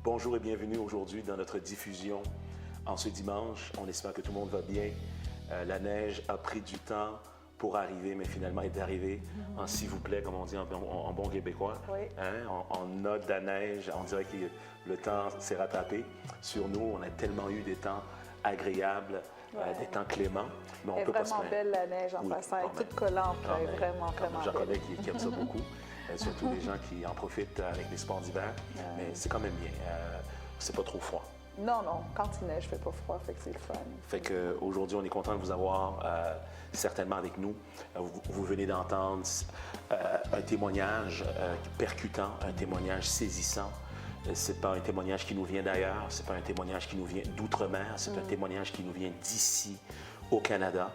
Bonjour et bienvenue aujourd'hui dans notre diffusion en ce dimanche. On espère que tout le monde va bien. La neige a pris du temps pour arriver, mais finalement est arrivée en s'il vous plaît, comme on dit en bon québécois. Oui. Hein? En note de la neige, on dirait que le temps s'est rattrapé sur nous. On a tellement eu des temps agréables, des temps cléments, mais on Elle est peut pas se vraiment plaindre. belle la neige en Oui, passant, elle quand est même. toute collante, Quand elle est même. vraiment, Quand même. vraiment J'en connais belle. qui aiment ça beaucoup, surtout les gens qui en profitent avec les sports d'hiver, mais c'est quand même bien. C'est pas trop froid. Non, quand il neige, il fait pas froid, fait que c'est le fun. Fait qu'aujourd'hui, on est content de vous avoir certainement avec nous. Vous venez d'entendre un témoignage percutant, un témoignage saisissant. C'est pas un témoignage qui nous vient d'ailleurs, c'est pas un témoignage qui nous vient d'outre-mer, c'est un témoignage qui nous vient d'ici, au Canada.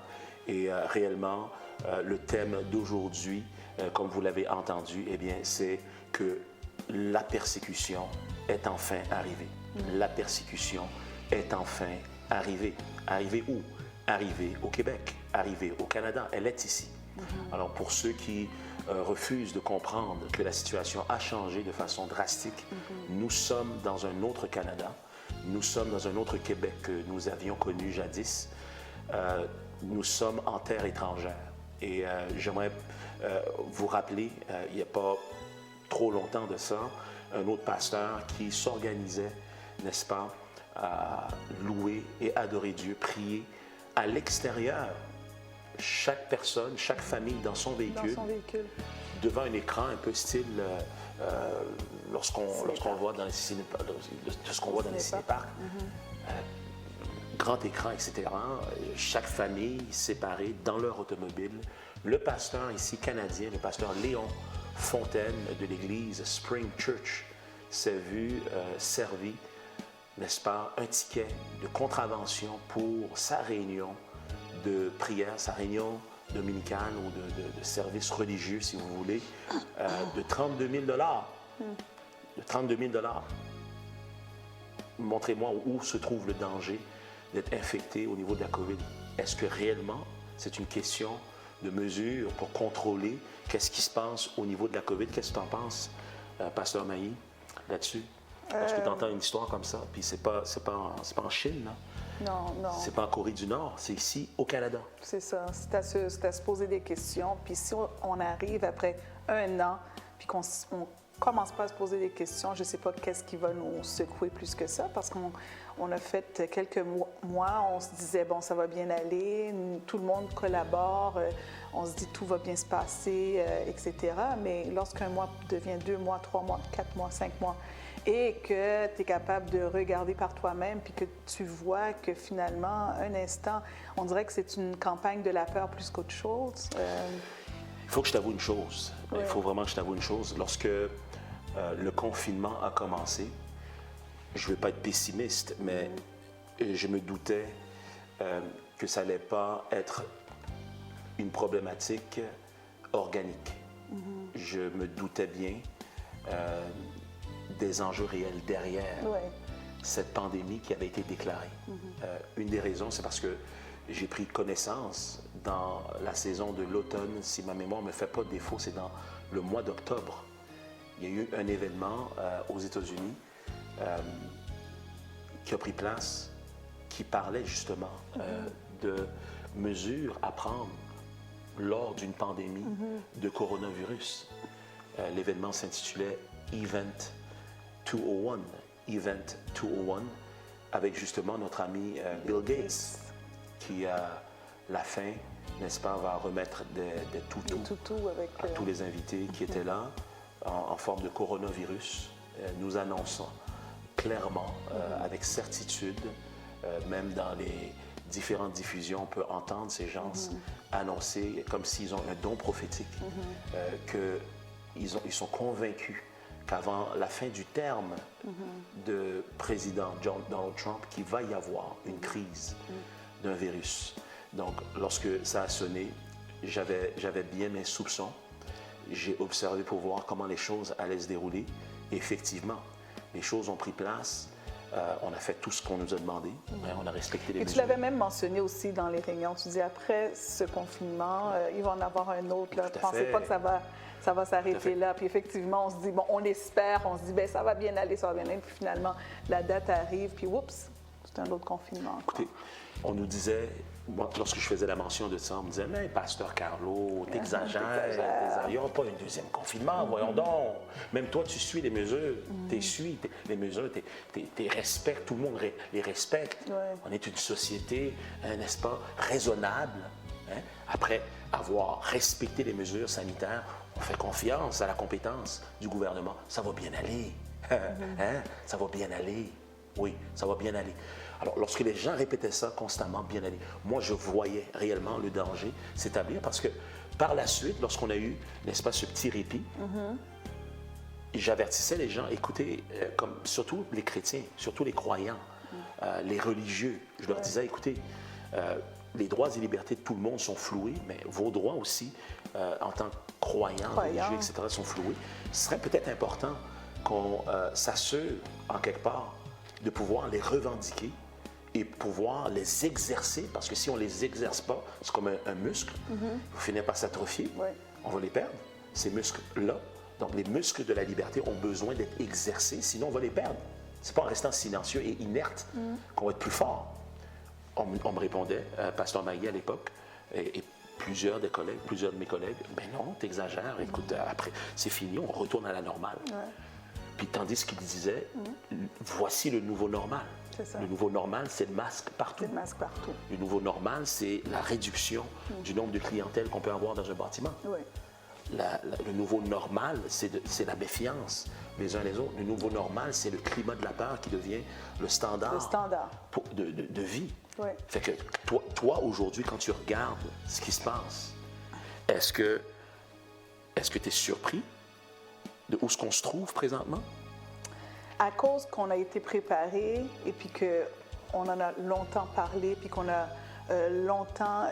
Et réellement, le thème d'aujourd'hui, comme vous l'avez entendu, eh bien, c'est que la persécution est enfin arrivée. La persécution est enfin arrivée. Arrivée où? Arrivée au Québec, arrivée au Canada. Elle est ici. Alors, pour ceux qui refusent de comprendre que la situation a changé de façon drastique, nous sommes dans un autre Canada. Nous sommes dans un autre Québec que nous avions connu jadis. Nous sommes en terre étrangère. Et j'aimerais vous rappeler, il n'y a pas trop longtemps de ça, un autre pasteur qui s'organisait, n'est-ce pas, à louer et adorer Dieu, prier à l'extérieur. Chaque personne, chaque famille dans son véhicule, devant un écran un peu style lorsqu'on voit dans les cinéparcs. Grand écran, etc. Chaque famille séparée dans leur automobile. Le pasteur ici canadien, le pasteur Léon Fontaine de l'église Spring Church, s'est vu servi, n'est-ce pas, un ticket de contravention pour sa réunion de prière, sa réunion dominicale ou de service religieux, si vous voulez, de 32 000 De 32 000 Montrez-moi où se trouve le danger d'être infecté au niveau de la COVID. Est-ce que réellement, c'est une question de mesure pour contrôler qu'est-ce qui se passe au niveau de la COVID? Qu'est-ce que tu en penses, Pasteur Mailly, là-dessus? Parce que tu entends une histoire comme ça, puis c'est pas en Chine, là. Non. C'est pas en Corée du Nord, c'est ici, au Canada. C'est ça, c'est à se poser des questions. Puis si on arrive après un an, puis qu'on commence pas à se poser des questions, je ne sais pas qu'est-ce qui va nous secouer plus que ça, parce qu'on a fait quelques mois, on se disait, bon, ça va bien aller, tout le monde collabore, on se dit tout va bien se passer, etc. Mais lorsqu'un mois devient 2 mois, 3 mois, 4 mois, 5 mois, et que tu es capable de regarder par toi-même, puis que tu vois que finalement, un instant, on dirait que c'est une campagne de la peur plus qu'autre chose. Il faut que je t'avoue une chose. Ouais. Il faut vraiment que je t'avoue une chose. Lorsque le confinement a commencé, je ne veux pas être pessimiste, mais je me doutais que ça n'allait pas être une problématique organique. Je me doutais bien des enjeux réels derrière cette pandémie qui avait été déclarée. Une des raisons, c'est parce que j'ai pris connaissance dans la saison de l'automne, si ma mémoire ne me fait pas défaut, c'est dans le mois d'octobre. Il y a eu un événement aux États-Unis qui a pris place, qui parlait justement de mesures à prendre lors d'une pandémie de coronavirus. L'événement s'intitulait Event 201, Event 201, avec justement notre ami Bill Gates, qui à la fin, n'est-ce pas, va remettre des toutous à tous les invités qui étaient là, en forme de coronavirus. Nous annonçons clairement, avec certitude, même dans les différentes diffusions, on peut entendre ces gens annoncer comme s'ils ont un don prophétique, qu'ils sont convaincus qu'avant la fin du terme de président Donald Trump, qu'il va y avoir une crise d'un virus. Donc, lorsque ça a sonné, j'avais bien mes soupçons. J'ai observé pour voir comment les choses allaient se dérouler. Et effectivement, les choses ont pris place On a fait tout ce qu'on nous a demandé. Hein, on a respecté les Et mesures. tu l'avais même mentionné aussi dans les réunions. Tu dis après ce confinement, il va en avoir un autre. Ne pensez pas que ça va s'arrêter là. Puis effectivement, on se dit, bon, on espère, on se dit, bien, ça va bien aller, ça va bien aller. Puis finalement, la date arrive, puis oups, c'est un autre confinement. Écoutez, on nous disait, moi, lorsque je faisais la mention de ça, on me disait, mais Pasteur Carlo, t'exagères, il n'y aura pas un deuxième confinement, voyons donc. Même toi, tu suis les mesures, tu suis les mesures, tu respectes, tout le monde les respecte. Ouais. On est une société, n'est-ce pas, raisonnable. Hein? Après avoir respecté les mesures sanitaires, on fait confiance à la compétence du gouvernement. Ça va bien aller. Hein? Ça va bien aller. Oui, ça va bien aller. Alors, lorsque les gens répétaient ça constamment, bien aller, moi, je voyais réellement le danger s'établir parce que par la suite, lorsqu'on a eu, n'est-ce pas, ce petit répit, j'avertissais les gens, écoutez, comme surtout les chrétiens, surtout les croyants, les religieux, je leur disais, écoutez, les droits et libertés de tout le monde sont floués, mais vos droits aussi, en tant que croyants, religieux, etc., sont floués. Ce serait peut-être important qu'on s'assure, en quelque part, de pouvoir les revendiquer et pouvoir les exercer, parce que si on ne les exerce pas, c'est comme un muscle, il va finir par s'atrophier, on va les perdre, ces muscles-là. Donc, les muscles de la liberté ont besoin d'être exercés, sinon on va les perdre. Ce n'est pas en restant silencieux et inerte qu'on va être plus fort. On me répondait, Pasteur Magui à l'époque, et plusieurs de mes collègues, ben non, t'exagères, écoute, après, c'est fini, on retourne à la normale. Puis tandis qu'il disait, voici le nouveau normal. Le nouveau normal, c'est le masque partout. C'est le masque partout. Le nouveau normal, c'est la réduction du nombre de clientèle qu'on peut avoir dans un bâtiment. Oui. Le nouveau normal, c'est la méfiance les uns les autres. Le nouveau normal, c'est le climat de la peur qui devient le standard, de vie. Oui. Fait que toi aujourd'hui, quand tu regardes ce qui se passe, est-ce que tu es surpris de où est-ce qu'on se trouve présentement? À cause qu'on a été préparé et puis qu'on en a longtemps parlé, puis qu'on a longtemps,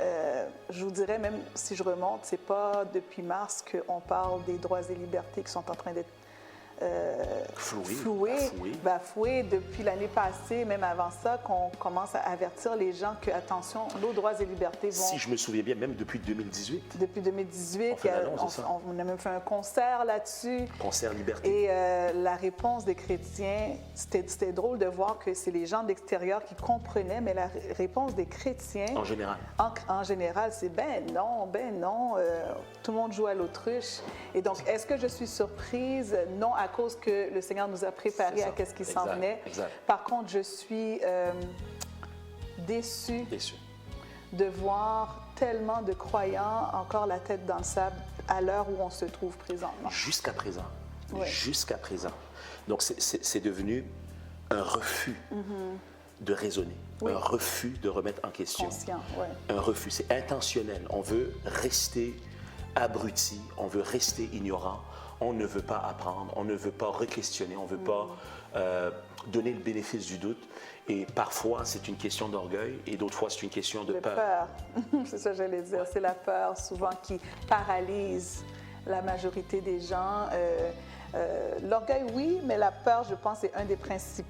je vous dirais, même si je remonte, c'est pas depuis mars qu'on parle des droits et libertés qui sont en train d'être bafoués depuis l'année passée, même avant ça, qu'on commence à avertir les gens que, attention, nos droits et libertés vont... Si je me souviens bien, même depuis 2018. Depuis 2018, on a même fait un concert là-dessus. Concert Liberté. Et la réponse des chrétiens, c'était drôle de voir que c'est les gens de l'extérieur qui comprenaient, mais la réponse des chrétiens... En général. En général, c'est ben non, tout le monde joue à l'autruche. Et donc, est-ce que je suis surprise? Non, à cause que le Seigneur nous a préparés à ce qui s'en venait. Exact. Par contre, je suis déçue de voir tellement de croyants encore la tête dans le sable à l'heure où on se trouve présentement. Jusqu'à présent. Oui. Jusqu'à présent. Donc, c'est devenu un refus de raisonner, un refus de remettre en question. Conscient, oui. Un refus, c'est intentionnel. On veut rester abruti, on veut rester ignorant. On ne veut pas apprendre, on ne veut pas re-questionner, on ne veut pas donner le bénéfice du doute. Et parfois, c'est une question d'orgueil et d'autres fois, c'est une question de peur. C'est ça que j'allais dire. C'est la peur souvent qui paralyse la majorité des gens. L'orgueil, oui, mais la peur, je pense, c'est un des principaux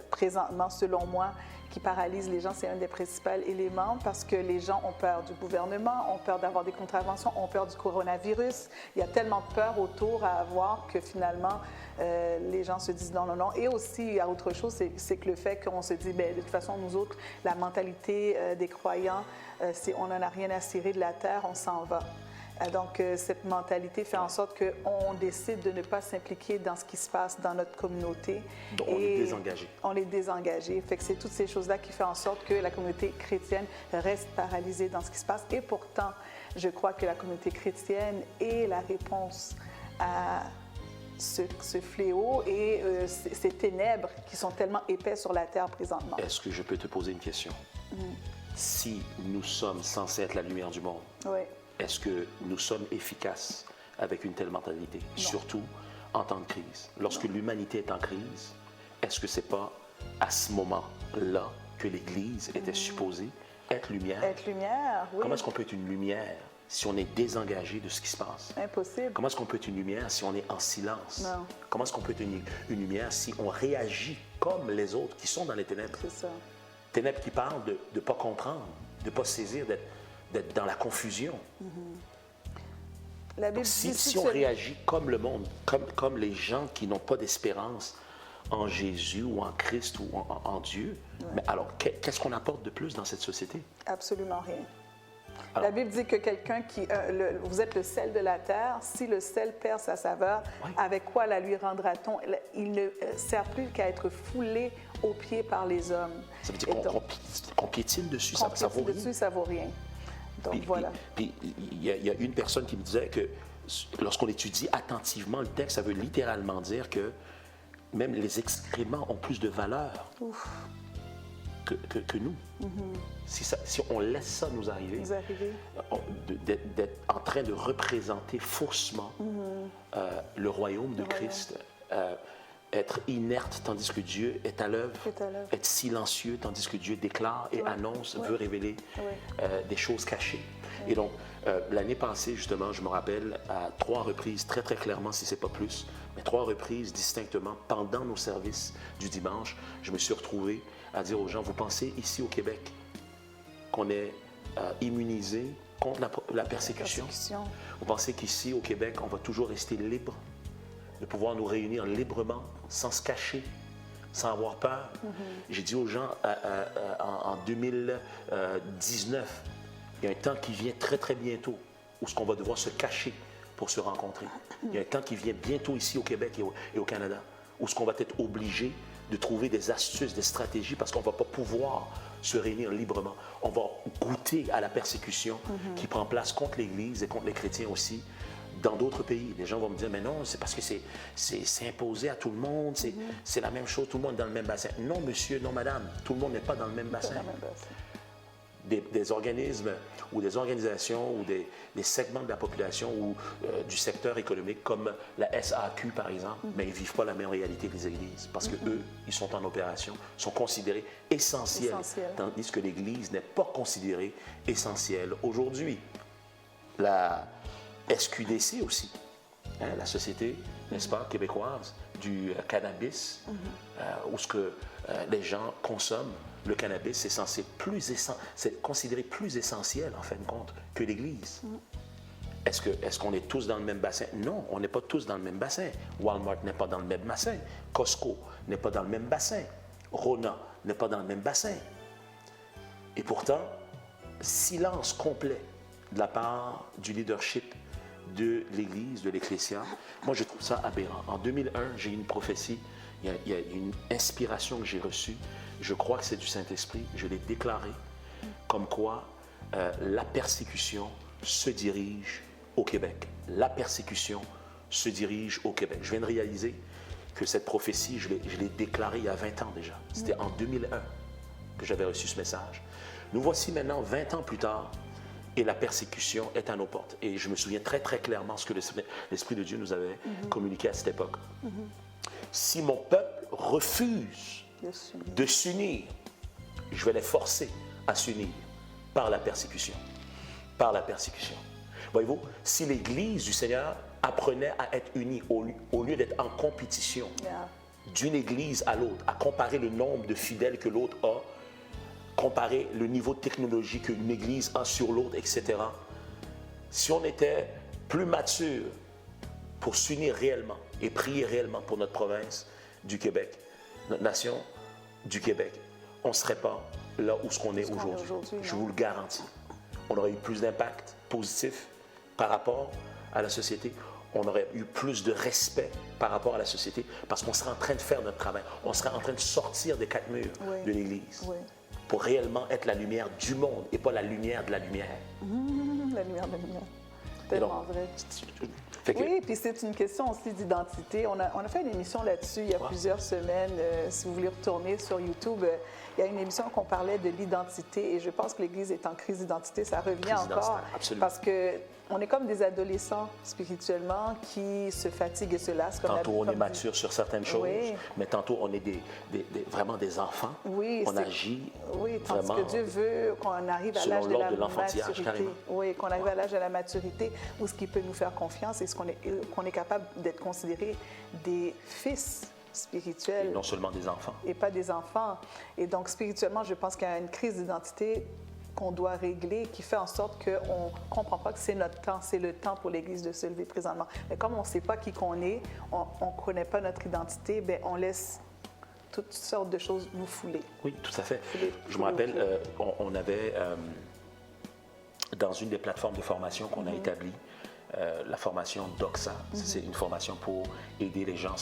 présentement, selon moi, qui paralyse les gens, c'est un des principaux éléments parce que les gens ont peur du gouvernement, ont peur d'avoir des contraventions, ont peur du coronavirus. Il y a tellement de peur autour à avoir que finalement, les gens se disent non, non, non. Et aussi, il y a autre chose, c'est que le fait qu'on se dit, bien, de toute façon, nous autres, la mentalité des croyants, c'est on n'en a rien à cirer de la terre, on s'en va. Donc, cette mentalité fait en sorte qu'on décide de ne pas s'impliquer dans ce qui se passe dans notre communauté. Donc, on est désengagé. On est désengagé. Fait que c'est toutes ces choses-là qui font en sorte que la communauté chrétienne reste paralysée dans ce qui se passe. Et pourtant, je crois que la communauté chrétienne est la réponse à ce fléau et ces ténèbres qui sont tellement épais sur la terre présentement. Est-ce que je peux te poser une question? Si nous sommes censés être la lumière du monde, est-ce que nous sommes efficaces avec une telle mentalité? Non. Surtout en temps de crise. Lorsque l'humanité est en crise, est-ce que ce n'est pas à ce moment-là que l'Église était supposée être lumière? Être lumière, oui. Comment est-ce qu'on peut être une lumière si on est désengagé de ce qui se passe? Impossible. Comment est-ce qu'on peut être une lumière si on est en silence? Non. Comment est-ce qu'on peut être une lumière si on réagit comme les autres qui sont dans les ténèbres. C'est ça. Ténèbres qui parlent de ne pas comprendre, de ne pas saisir, d'être dans la confusion. La Bible Donc, si dit, on réagit comme le monde, comme les gens qui n'ont pas d'espérance en Jésus ou en Christ ou en Dieu, mais alors qu'est-ce qu'on apporte de plus dans cette société? absolument rien. Alors- La Bible dit que quelqu'un qui... vous êtes le sel de la terre. Si le sel perd sa saveur, Oui. avec quoi la lui rendra-t-on? Il ne sert plus qu'à être foulé aux pieds par les hommes. Ça veut dire Et qu'on donc, qu'on piétine dessus, ça vaut rien. dessus, ça vaut rien. Donc, Puis- voilà. Puis il y a une personne qui me disait que lorsqu'on étudie attentivement le texte, ça veut littéralement dire que même les excréments ont plus de valeur que nous. Si on laisse ça nous arriver, Vous arrivez? d'être en train de représenter faussement le royaume de Christ, être inerte tandis que Dieu est à l'œuvre, Est à l'œuvre. être silencieux tandis que Dieu déclare et annonce, veut révéler des choses cachées. Et donc, l'année passée, justement, je me rappelle à 3 reprises, très très clairement, si ce n'est pas plus, mais 3 reprises distinctement, pendant nos services du dimanche, je me suis retrouvé à dire aux gens, vous pensez ici au Québec qu'on est immunisé contre la persécution? Vous pensez qu'ici au Québec, on va toujours rester libre de pouvoir nous réunir librement, sans se cacher, sans avoir peur? J'ai dit aux gens en 2019, il y a un temps qui vient très très bientôt où ce qu'on va devoir se cacher pour se rencontrer. Il y a un temps qui vient bientôt ici au Québec et au Canada où ce qu'on va être obligé de trouver des astuces, des stratégies parce qu'on ne va pas pouvoir se réunir librement. On va goûter à la persécution qui prend place contre l'Église et contre les chrétiens aussi dans d'autres pays. Les gens vont me dire, mais non, c'est parce que c'est imposé à tout le monde, c'est la même chose, tout le monde est dans le même bassin. Non, monsieur, non, madame, tout le monde n'est pas dans le même bassin. Des organismes ou des organisations ou des segments de la population ou du secteur économique comme la SAQ, par exemple, mais ils ne vivent pas la même réalité que les églises parce qu'eux, ils sont en opération, sont considérés essentiels, tandis que l'Église n'est pas considérée essentielle aujourd'hui. La SQDC aussi, la Société, n'est-ce pas, québécoise du cannabis, où ce que les gens consomment. Le cannabis, c'est considéré plus essentiel, en fin de compte, que l'Église. Est-ce qu'on est tous dans le même bassin? Non, on n'est pas tous dans le même bassin. Walmart n'est pas dans le même bassin. Costco n'est pas dans le même bassin. Rona n'est pas dans le même bassin. Et pourtant, silence complet de la part du leadership de l'Église, de l'Ecclésia. Moi, je trouve ça aberrant. En 2001, j'ai eu une prophétie, il y a une inspiration que j'ai reçue. Je crois que c'est du Saint-Esprit. Je l'ai déclaré comme quoi la persécution se dirige au Québec. La persécution se dirige au Québec. Je viens de réaliser que cette prophétie, je l'ai déclarée il y a 20 ans déjà. C'était en 2001 que j'avais reçu ce message. Nous voici maintenant 20 ans plus tard et la persécution est à nos portes. Et je me souviens très très clairement ce que l'Esprit de Dieu nous avait communiqué à cette époque. Si mon peuple refuse de s'unir, je vais les forcer à s'unir par la persécution. Par la persécution. Voyez-vous, si l'Église du Seigneur apprenait à être unie au lieu d'être en compétition d'une Église à l'autre, à comparer le nombre de fidèles que l'autre a, comparer le niveau de technologie qu'une Église a sur l'autre, etc. Si on était plus mature pour s'unir réellement et prier réellement pour notre province du Québec, notre nation du Québec, on ne serait pas là où ce qu'on est aujourd'hui. Je vous le garantis. On aurait eu plus d'impact positif par rapport à la société. On aurait eu plus de respect par rapport à la société parce qu'on serait en train de faire notre travail. On serait en train de sortir des 4 murs de l'Église pour réellement être la lumière du monde et pas la lumière de la lumière. La lumière de la lumière. Tellement vrai. Oui, puis c'est une question aussi d'identité. On a fait une émission là-dessus il y a plusieurs semaines. Si vous voulez retourner sur YouTube, il y a une émission qu'on parlait de l'identité et je pense que l'Église est en crise d'identité. Ça revient encore parce qu'on est comme des adolescents spirituellement qui se fatiguent et se lassent. Tantôt, on est mature sur certaines choses, mais tantôt, on est vraiment des enfants. On agit tandis que Dieu veut qu'on arrive à l'âge de la maturité. Oui, qu'on arrive à l'âge de la maturité où ce qui peut nous faire confiance et qu'on est capable d'être considérés des fils spirituelle. Et non seulement des enfants. Et pas des enfants. Et donc, spirituellement, je pense qu'il y a une crise d'identité qu'on doit régler, qui fait en sorte qu'on ne comprend pas que c'est notre temps, c'est le temps pour l'Église de se lever présentement. Mais comme on ne sait pas qui qu'on est, on ne connaît pas notre identité, bien, on laisse toutes sortes de choses nous fouler. Oui, tout à fait. Je me fouler rappelle, on avait, dans une des plateformes de formation qu'on a établies, la formation DOXA, c'est une formation pour aider les gens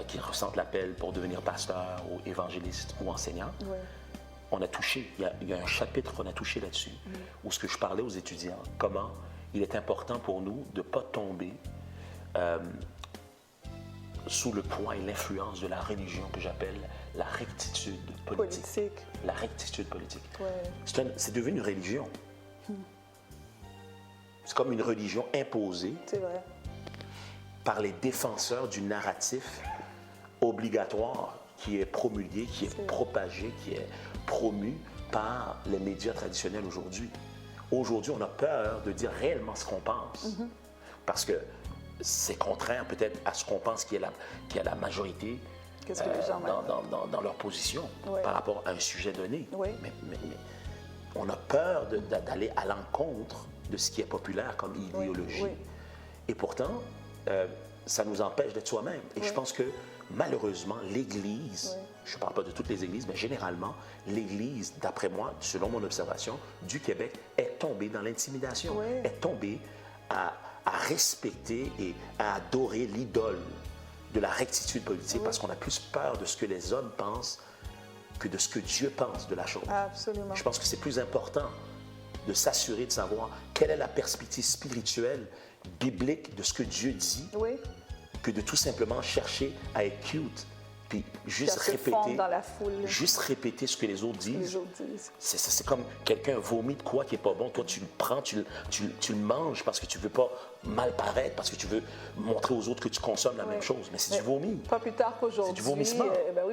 qui ressentent l'appel pour devenir pasteur ou évangéliste ou enseignant. Oui. On a touché, il y a un chapitre qu'on a touché là-dessus, où ce que je parlais aux étudiants, comment il est important pour nous de ne pas tomber sous le poids et l'influence de la religion que j'appelle la rectitude politique. La rectitude politique. Ouais. C'est devenu une religion. C'est comme une religion imposée C'est vrai. par les défenseurs du narratif obligatoire qui est promulgué, qui est propagé, qui est promu par les médias traditionnels aujourd'hui. Aujourd'hui, on a peur de dire réellement ce qu'on pense, parce que c'est contraire peut-être à ce qu'on pense qui est la majorité Qu'est-ce que les gens dans leur position Ouais. par rapport à un sujet donné. Oui. Mais on a peur d'aller à l'encontre de ce qui est populaire comme idéologie. Oui. Et pourtant, ça nous empêche d'être soi-même. Et je pense que malheureusement, l'Église, je ne parle pas de toutes les églises, mais généralement, l'Église, d'après moi, selon mon observation, du Québec, est tombée dans l'intimidation, est tombée à respecter et à adorer l'idole de la rectitude politique parce qu'on a plus peur de ce que les hommes pensent que de ce que Dieu pense de la chose. Absolument. Je pense que c'est plus important de s'assurer de savoir quelle est la perspective spirituelle, biblique de ce que Dieu dit, que de tout simplement chercher à être cute, puis juste dans la foule. juste répéter ce que les autres disent. Les autres disent. C'est comme quelqu'un vomit de quoi qui n'est pas bon. Toi, tu le prends, tu le manges parce que tu ne veux pas mal paraître, parce que tu veux montrer aux autres que tu consommes la même chose. Mais c'est du vomi. Pas plus tard qu'aujourd'hui. C'est du vomissement.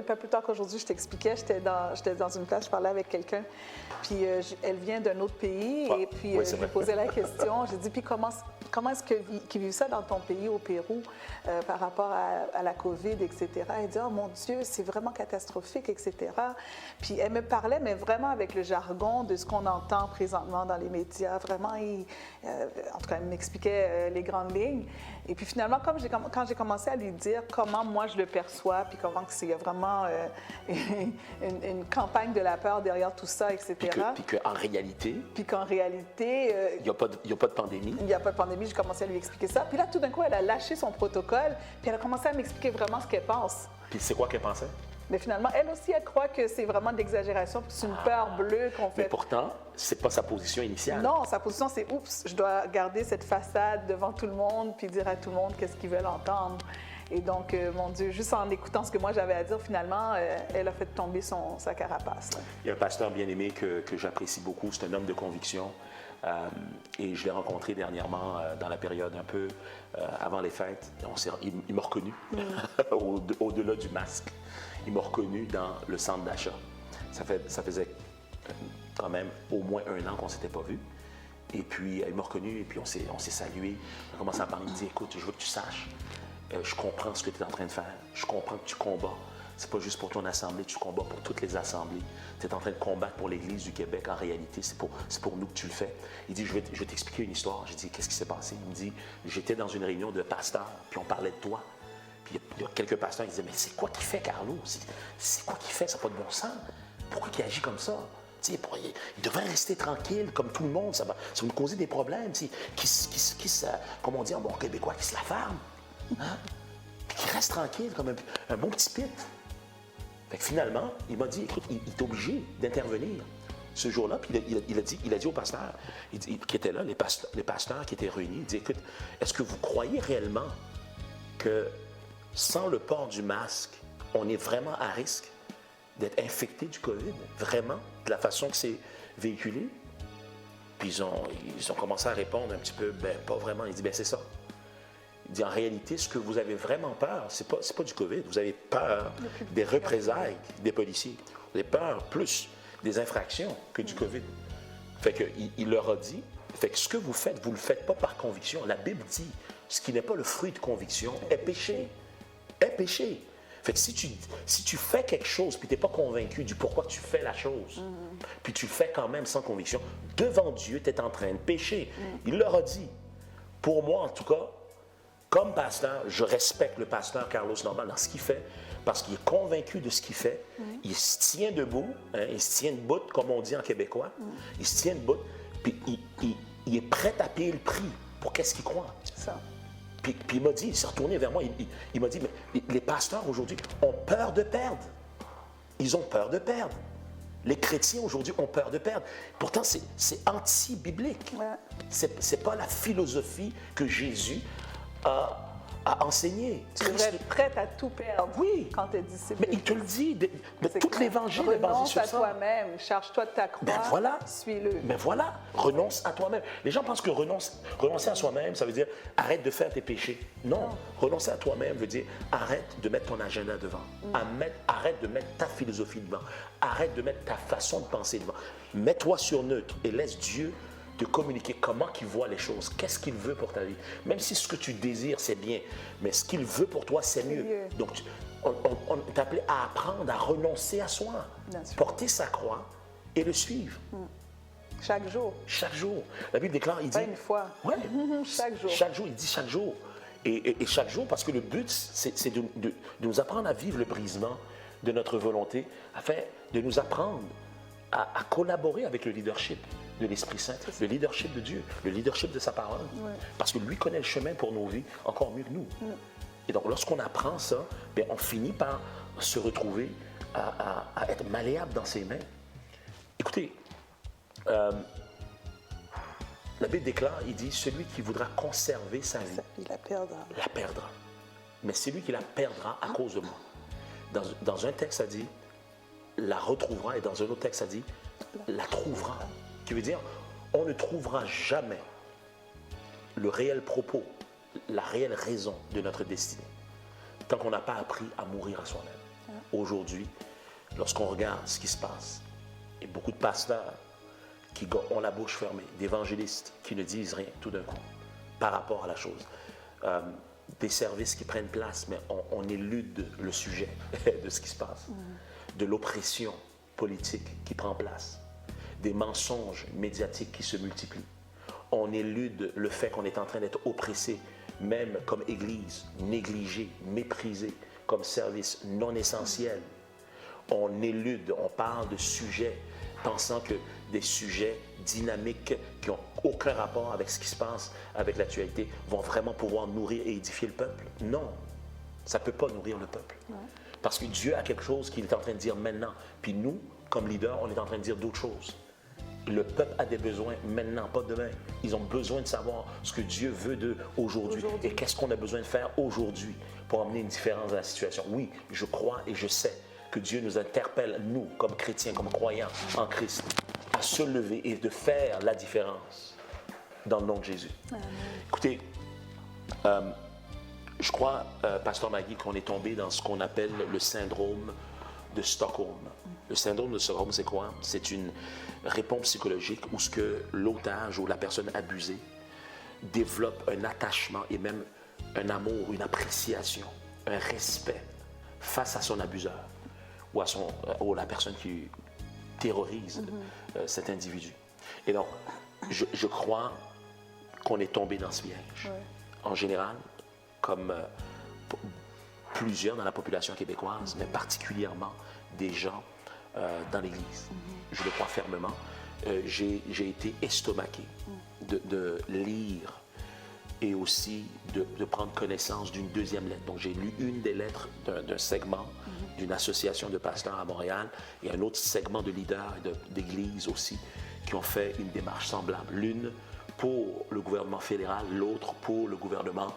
Pas plus tard qu'aujourd'hui, je t'expliquais, j'étais dans une place, je parlais avec quelqu'un, puis elle vient d'un autre pays, et puis je lui posais la question, j'ai dit, puis comment est-ce qu'ils vivent ça dans ton pays, au Pérou, par rapport à la COVID, etc. Elle dit, oh mon Dieu, c'est vraiment catastrophique, etc. Puis elle me parlait, mais vraiment avec le jargon de ce qu'on entend présentement dans les médias. Vraiment, en tout cas, elle m'expliquait les grandes lignes. Et puis finalement, quand j'ai commencé à lui dire comment moi je le perçois, puis comment il y a vraiment une campagne de la peur derrière tout ça, etc. Puis qu'en réalité... Puis qu'en réalité... il n'y a pas de pandémie. Il n'y a pas de pandémie, j'ai commencé à lui expliquer ça. Puis là, tout d'un coup, elle a lâché son protocole, puis elle a commencé à m'expliquer vraiment ce qu'elle pense. Puis c'est quoi qu'elle pensait? Mais finalement, elle aussi, elle croit que c'est vraiment de l'exagération, puis c'est une peur bleue qu'on fait. Mais pourtant, c'est pas sa position initiale. Non, sa position, c'est « Oups, je dois garder cette façade devant tout le monde, puis dire à tout le monde qu'est-ce qu'ils veulent entendre. » Et donc, mon Dieu, juste en écoutant ce que moi j'avais à dire, finalement, elle a fait tomber sa carapace. Là. Il y a un pasteur bien-aimé que j'apprécie beaucoup, c'est un homme de conviction. Et je l'ai rencontré dernièrement dans la période un peu avant les fêtes. Il m'a reconnu au-delà du masque. Il m'a reconnu dans le centre d'achat. Ça faisait quand même au moins 1 an qu'on ne s'était pas vu. Et puis, il m'a reconnu et puis on s'est salué. On a commencé à parler. Il me dit, écoute, je veux que tu saches, je comprends ce que tu es en train de faire. Je comprends que tu combats. C'est pas juste pour ton assemblée, tu combats pour toutes les assemblées. Tu es en train de combattre pour l'Église du Québec. En réalité, c'est pour nous que tu le fais. Il dit, je vais t'expliquer une histoire. J'ai dit, qu'est-ce qui s'est passé? Il me dit, j'étais dans une réunion de pasteurs, puis on parlait de toi. Puis il y a quelques pasteurs qui disaient, mais c'est quoi qu'il fait, Carlo? C'est quoi qu'il fait? Ça n'a pas de bon sens. Pourquoi il agit comme ça? Il devrait rester tranquille, comme tout le monde. Ça va nous causer des problèmes. Comme on dit en bon québécois, qui se la ferme. Hein? Puis qu'il reste tranquille, comme un bon petit pit. Fait que finalement, il m'a dit, écoute, il est obligé d'intervenir. Ce jour-là, puis il a dit aux pasteurs qui étaient là, les pasteurs qui étaient réunis, il dit, écoute, est-ce que vous croyez réellement que sans le port du masque, on est vraiment à risque d'être infecté du COVID? Vraiment? De la façon que c'est véhiculé? Puis ils ont commencé à répondre un petit peu, pas vraiment. Il dit, c'est ça. Il dit, en réalité, ce que vous avez vraiment peur, c'est pas du COVID. Vous avez peur des représailles des policiers. Vous avez peur plus des infractions que du COVID. Fait qu'il leur a dit, fait que ce que vous faites, vous ne le faites pas par conviction. La Bible dit, ce qui n'est pas le fruit de conviction est péché. Est péché. Fait que si tu fais quelque chose puis tu n'es pas convaincu du pourquoi tu fais la chose, puis tu le fais quand même sans conviction, devant Dieu, tu es en train de pécher. Il leur a dit. Pour moi, en tout cas, comme pasteur, je respecte le pasteur Carlos Norman dans ce qu'il fait parce qu'il est convaincu de ce qu'il fait. Il se tient debout, hein, il se tient debout, comme on dit en québécois. Il se tient debout, puis il est prêt à payer le prix pour qu'est-ce qu'il croit. C'est ça. Puis il m'a dit, il s'est retourné vers moi, il m'a dit, mais les pasteurs aujourd'hui ont peur de perdre. Ils ont peur de perdre. Les chrétiens aujourd'hui ont peur de perdre. Pourtant, c'est anti-biblique. Ouais. C'est pas la philosophie que Jésus a enseignée. Tu devrais être prête à tout perdre Oui. quand tu es disciple. Mais il te le dit. C'est Tout clair. l'Évangile est basé Renonce sur à ça. toi-même, charge-toi de ta croix, Ben voilà. suis-le. Mais voilà, renonce à toi-même. Les gens pensent que renoncer à soi-même, ça veut dire arrête de faire tes péchés. Non, renoncer à toi-même veut dire arrête de mettre ton agenda devant. Arrête de mettre ta philosophie devant. Arrête de mettre ta façon de penser devant. Mets-toi sur neutre et laisse Dieu te communiquer comment il voit les choses, qu'est-ce qu'il veut pour ta vie. Même si ce que tu désires, c'est bien, mais ce qu'il veut pour toi, c'est mieux. Donc, on est appelé à apprendre à renoncer à soi, Bien sûr. porter sa croix et le suivre. Chaque jour, Chaque jour. La Bible déclare, il dit... pas une fois. Ouais. Chaque jour. Chaque jour, il dit chaque jour. Et chaque jour, parce que le but, c'est de nous apprendre à vivre le brisement de notre volonté, afin de nous apprendre à collaborer avec le leadership de l'Esprit Saint, le leadership de Dieu, le leadership de sa parole. Ouais. Parce que lui connaît le chemin pour nos vies encore mieux que nous. Et donc, lorsqu'on apprend ça, bien, on finit par se retrouver à être malléable dans ses mains. Écoutez, la Bible déclare, il dit, celui qui voudra conserver sa vie, Il la perdra. la perdra. Mais celui qui la perdra à cause de moi. Dans un texte, ça dit, la retrouvera, et dans un autre texte, ça dit, la trouvera. Qui veut dire, on ne trouvera jamais le réel propos, la réelle raison de notre destinée, tant qu'on n'a pas appris à mourir à soi-même. Aujourd'hui, lorsqu'on regarde ce qui se passe, et beaucoup de pasteurs qui ont la bouche fermée, d'évangélistes qui ne disent rien tout d'un coup par rapport à la chose, des services qui prennent place, mais on élude le sujet de ce qui se passe, de l'oppression politique qui prend place, des mensonges médiatiques qui se multiplient. On élude le fait qu'on est en train d'être oppressé, même comme Église, négligé, méprisé, comme service non essentiel. On élude, on parle de sujets, pensant que des sujets dynamiques qui n'ont aucun rapport avec ce qui se passe, avec l'actualité, vont vraiment pouvoir nourrir et édifier le peuple. Non, ça ne peut pas nourrir le peuple. Parce que Dieu a quelque chose qu'il est en train de dire maintenant. Puis nous, comme leaders, on est en train de dire d'autres choses. Le peuple a des besoins maintenant, pas demain. Ils ont besoin de savoir ce que Dieu veut d'eux aujourd'hui. Et qu'est-ce qu'on a besoin de faire aujourd'hui pour amener une différence dans la situation. Oui, je crois et je sais que Dieu nous interpelle, nous, comme chrétiens, comme croyants en Christ, à se lever et de faire la différence dans le nom de Jésus. Amen. Écoutez, je crois, Pasteur Magui, qu'on est tombé dans ce qu'on appelle le syndrome de Stockholm. Le syndrome de Stockholm, c'est quoi? C'est une réponse psychologique où ce que l'otage ou la personne abusée développe un attachement et même un amour, une appréciation, un respect face à son abuseur ou à la personne qui terrorise cet individu. Et donc, je crois qu'on est tombé dans ce piège. Ouais. En général, comme plusieurs dans la population québécoise, mais particulièrement des gens dans l'Église. Je le crois fermement. J'ai été estomaqué de lire et aussi de prendre connaissance d'une deuxième lettre. Donc, j'ai lu une des lettres d'un segment d'une association de pasteurs à Montréal et un autre segment de leaders d'églises aussi qui ont fait une démarche semblable. L'une pour le gouvernement fédéral, l'autre pour le gouvernement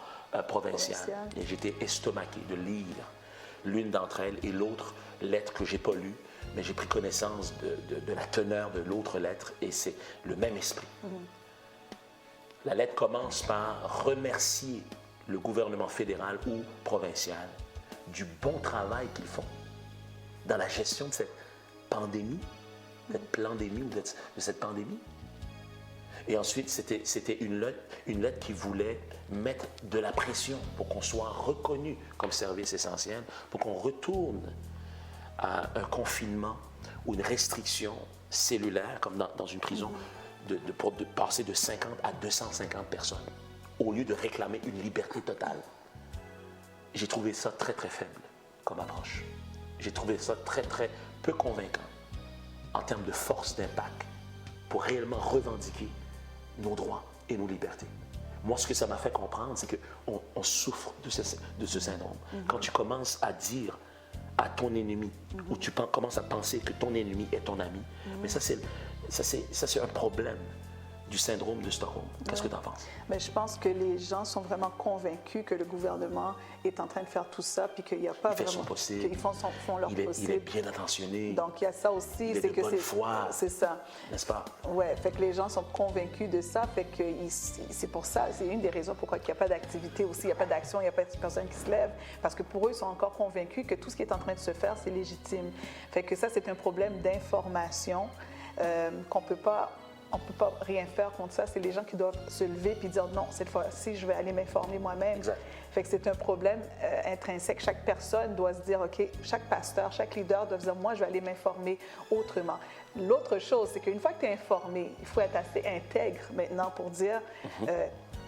provincial. Et j'étais estomaqué de lire l'une d'entre elles et l'autre lettre que je n'ai pas lue, mais j'ai pris connaissance de la teneur de l'autre lettre et c'est le même esprit. La lettre commence par remercier le gouvernement fédéral ou provincial du bon travail qu'ils font dans la gestion de cette pandémie, ou de cette pandémie. Et ensuite, c'était une lettre qui voulait mettre de la pression pour qu'on soit reconnu comme service essentiel, pour qu'on retourne à un confinement ou une restriction cellulaire, comme dans une prison, de passer de 50 à 250 personnes, au lieu de réclamer une liberté totale. J'ai trouvé ça très, très faible comme approche. J'ai trouvé ça très, très peu convaincant en termes de force d'impact pour réellement revendiquer nos droits et nos libertés. Moi, ce que ça m'a fait comprendre, c'est qu'on souffre de ce syndrome. Quand tu commences à dire à ton ennemi, ou tu commences à penser que ton ennemi est ton ami, mais ça, c'est un problème du syndrome de Stockholm. Qu'est-ce que tu en penses? Mais je pense que les gens sont vraiment convaincus que le gouvernement est en train de faire tout ça, puis qu'il n'y a pas Il fait vraiment... son possible. Qu'ils font leur possible. Il est bien intentionné. Donc, il y a ça aussi. Il est de bonne foi. C'est ça. N'est-ce pas? Oui, fait que les gens sont convaincus de ça, fait que c'est pour ça, c'est une des raisons pourquoi il n'y a pas d'activité aussi, il n'y a pas d'action, il n'y a pas de personne qui se lève, parce que pour eux, ils sont encore convaincus que tout ce qui est en train de se faire, c'est légitime. Fait que ça, c'est un problème d'information qu'on peut pas... On ne peut pas rien faire contre ça. C'est les gens qui doivent se lever et dire non, cette fois-ci, je vais aller m'informer moi-même. Exact. Fait que c'est un problème intrinsèque. Chaque personne doit se dire, OK, chaque pasteur, chaque leader doit se dire, moi, je vais aller m'informer autrement. L'autre chose, c'est qu'une fois que tu es informé, il faut être assez intègre maintenant pour dire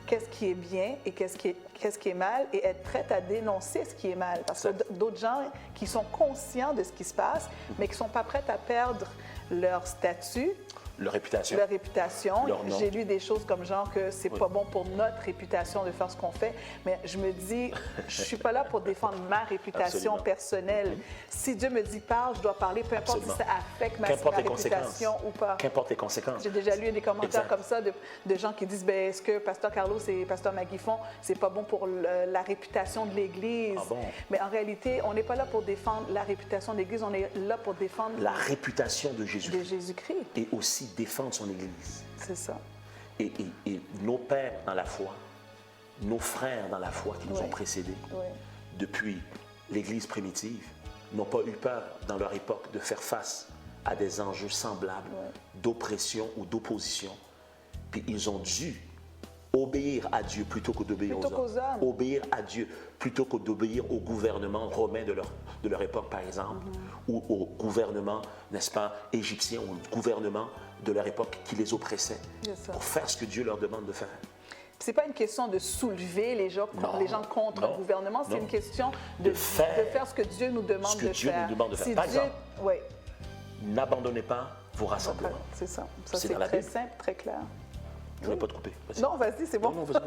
qu'est-ce qui est bien et qu'est-ce qui est mal et être prête à dénoncer ce qui est mal. Parce que d'autres gens qui sont conscients de ce qui se passe, mais qui ne sont pas prêts à perdre leur statut, leur réputation. Leur réputation. Leur nom. J'ai lu des choses comme genre que c'est pas bon pour notre réputation de faire ce qu'on fait, mais je me dis, je suis pas là pour défendre ma réputation personnelle. Si Dieu me dit parle, je dois parler, peu importe si ça affecte ma réputation ou pas. Qu'importe les conséquences. J'ai déjà lu des commentaires comme ça de gens qui disent, ben est-ce que Pasteur Carlos et Pasteur Magui font, c'est pas bon pour la réputation de l'Église. Ah bon? Mais en réalité, on n'est pas là pour défendre la réputation de l'Église, on est là pour défendre la réputation de Jésus-Christ. De Jésus-Christ. Et aussi défendre son Église. C'est ça. Et nos pères dans la foi, nos frères dans la foi qui nous ont précédés depuis l'Église primitive, n'ont pas eu peur dans leur époque de faire face à des enjeux semblables d'oppression ou d'opposition. Puis ils ont dû obéir à Dieu plutôt que d'obéir aux hommes. Obéir à Dieu plutôt que d'obéir au gouvernement romain de leur époque, par exemple, ou au gouvernement, n'est-ce pas, égyptien, ou au gouvernement de leur époque qui les oppressait, pour faire ce que Dieu leur demande de faire. Ce n'est pas une question de soulever les gens contre le gouvernement, c'est une question de faire ce que Dieu nous demande de faire. Ce que Dieu nous demande de faire. Par exemple, n'abandonnez pas vos rassemblements. C'est ça. Ça, c'est très simple, très clair. Je ne vais pas te couper. Non, vas-y, c'est bon. Non, vas-y.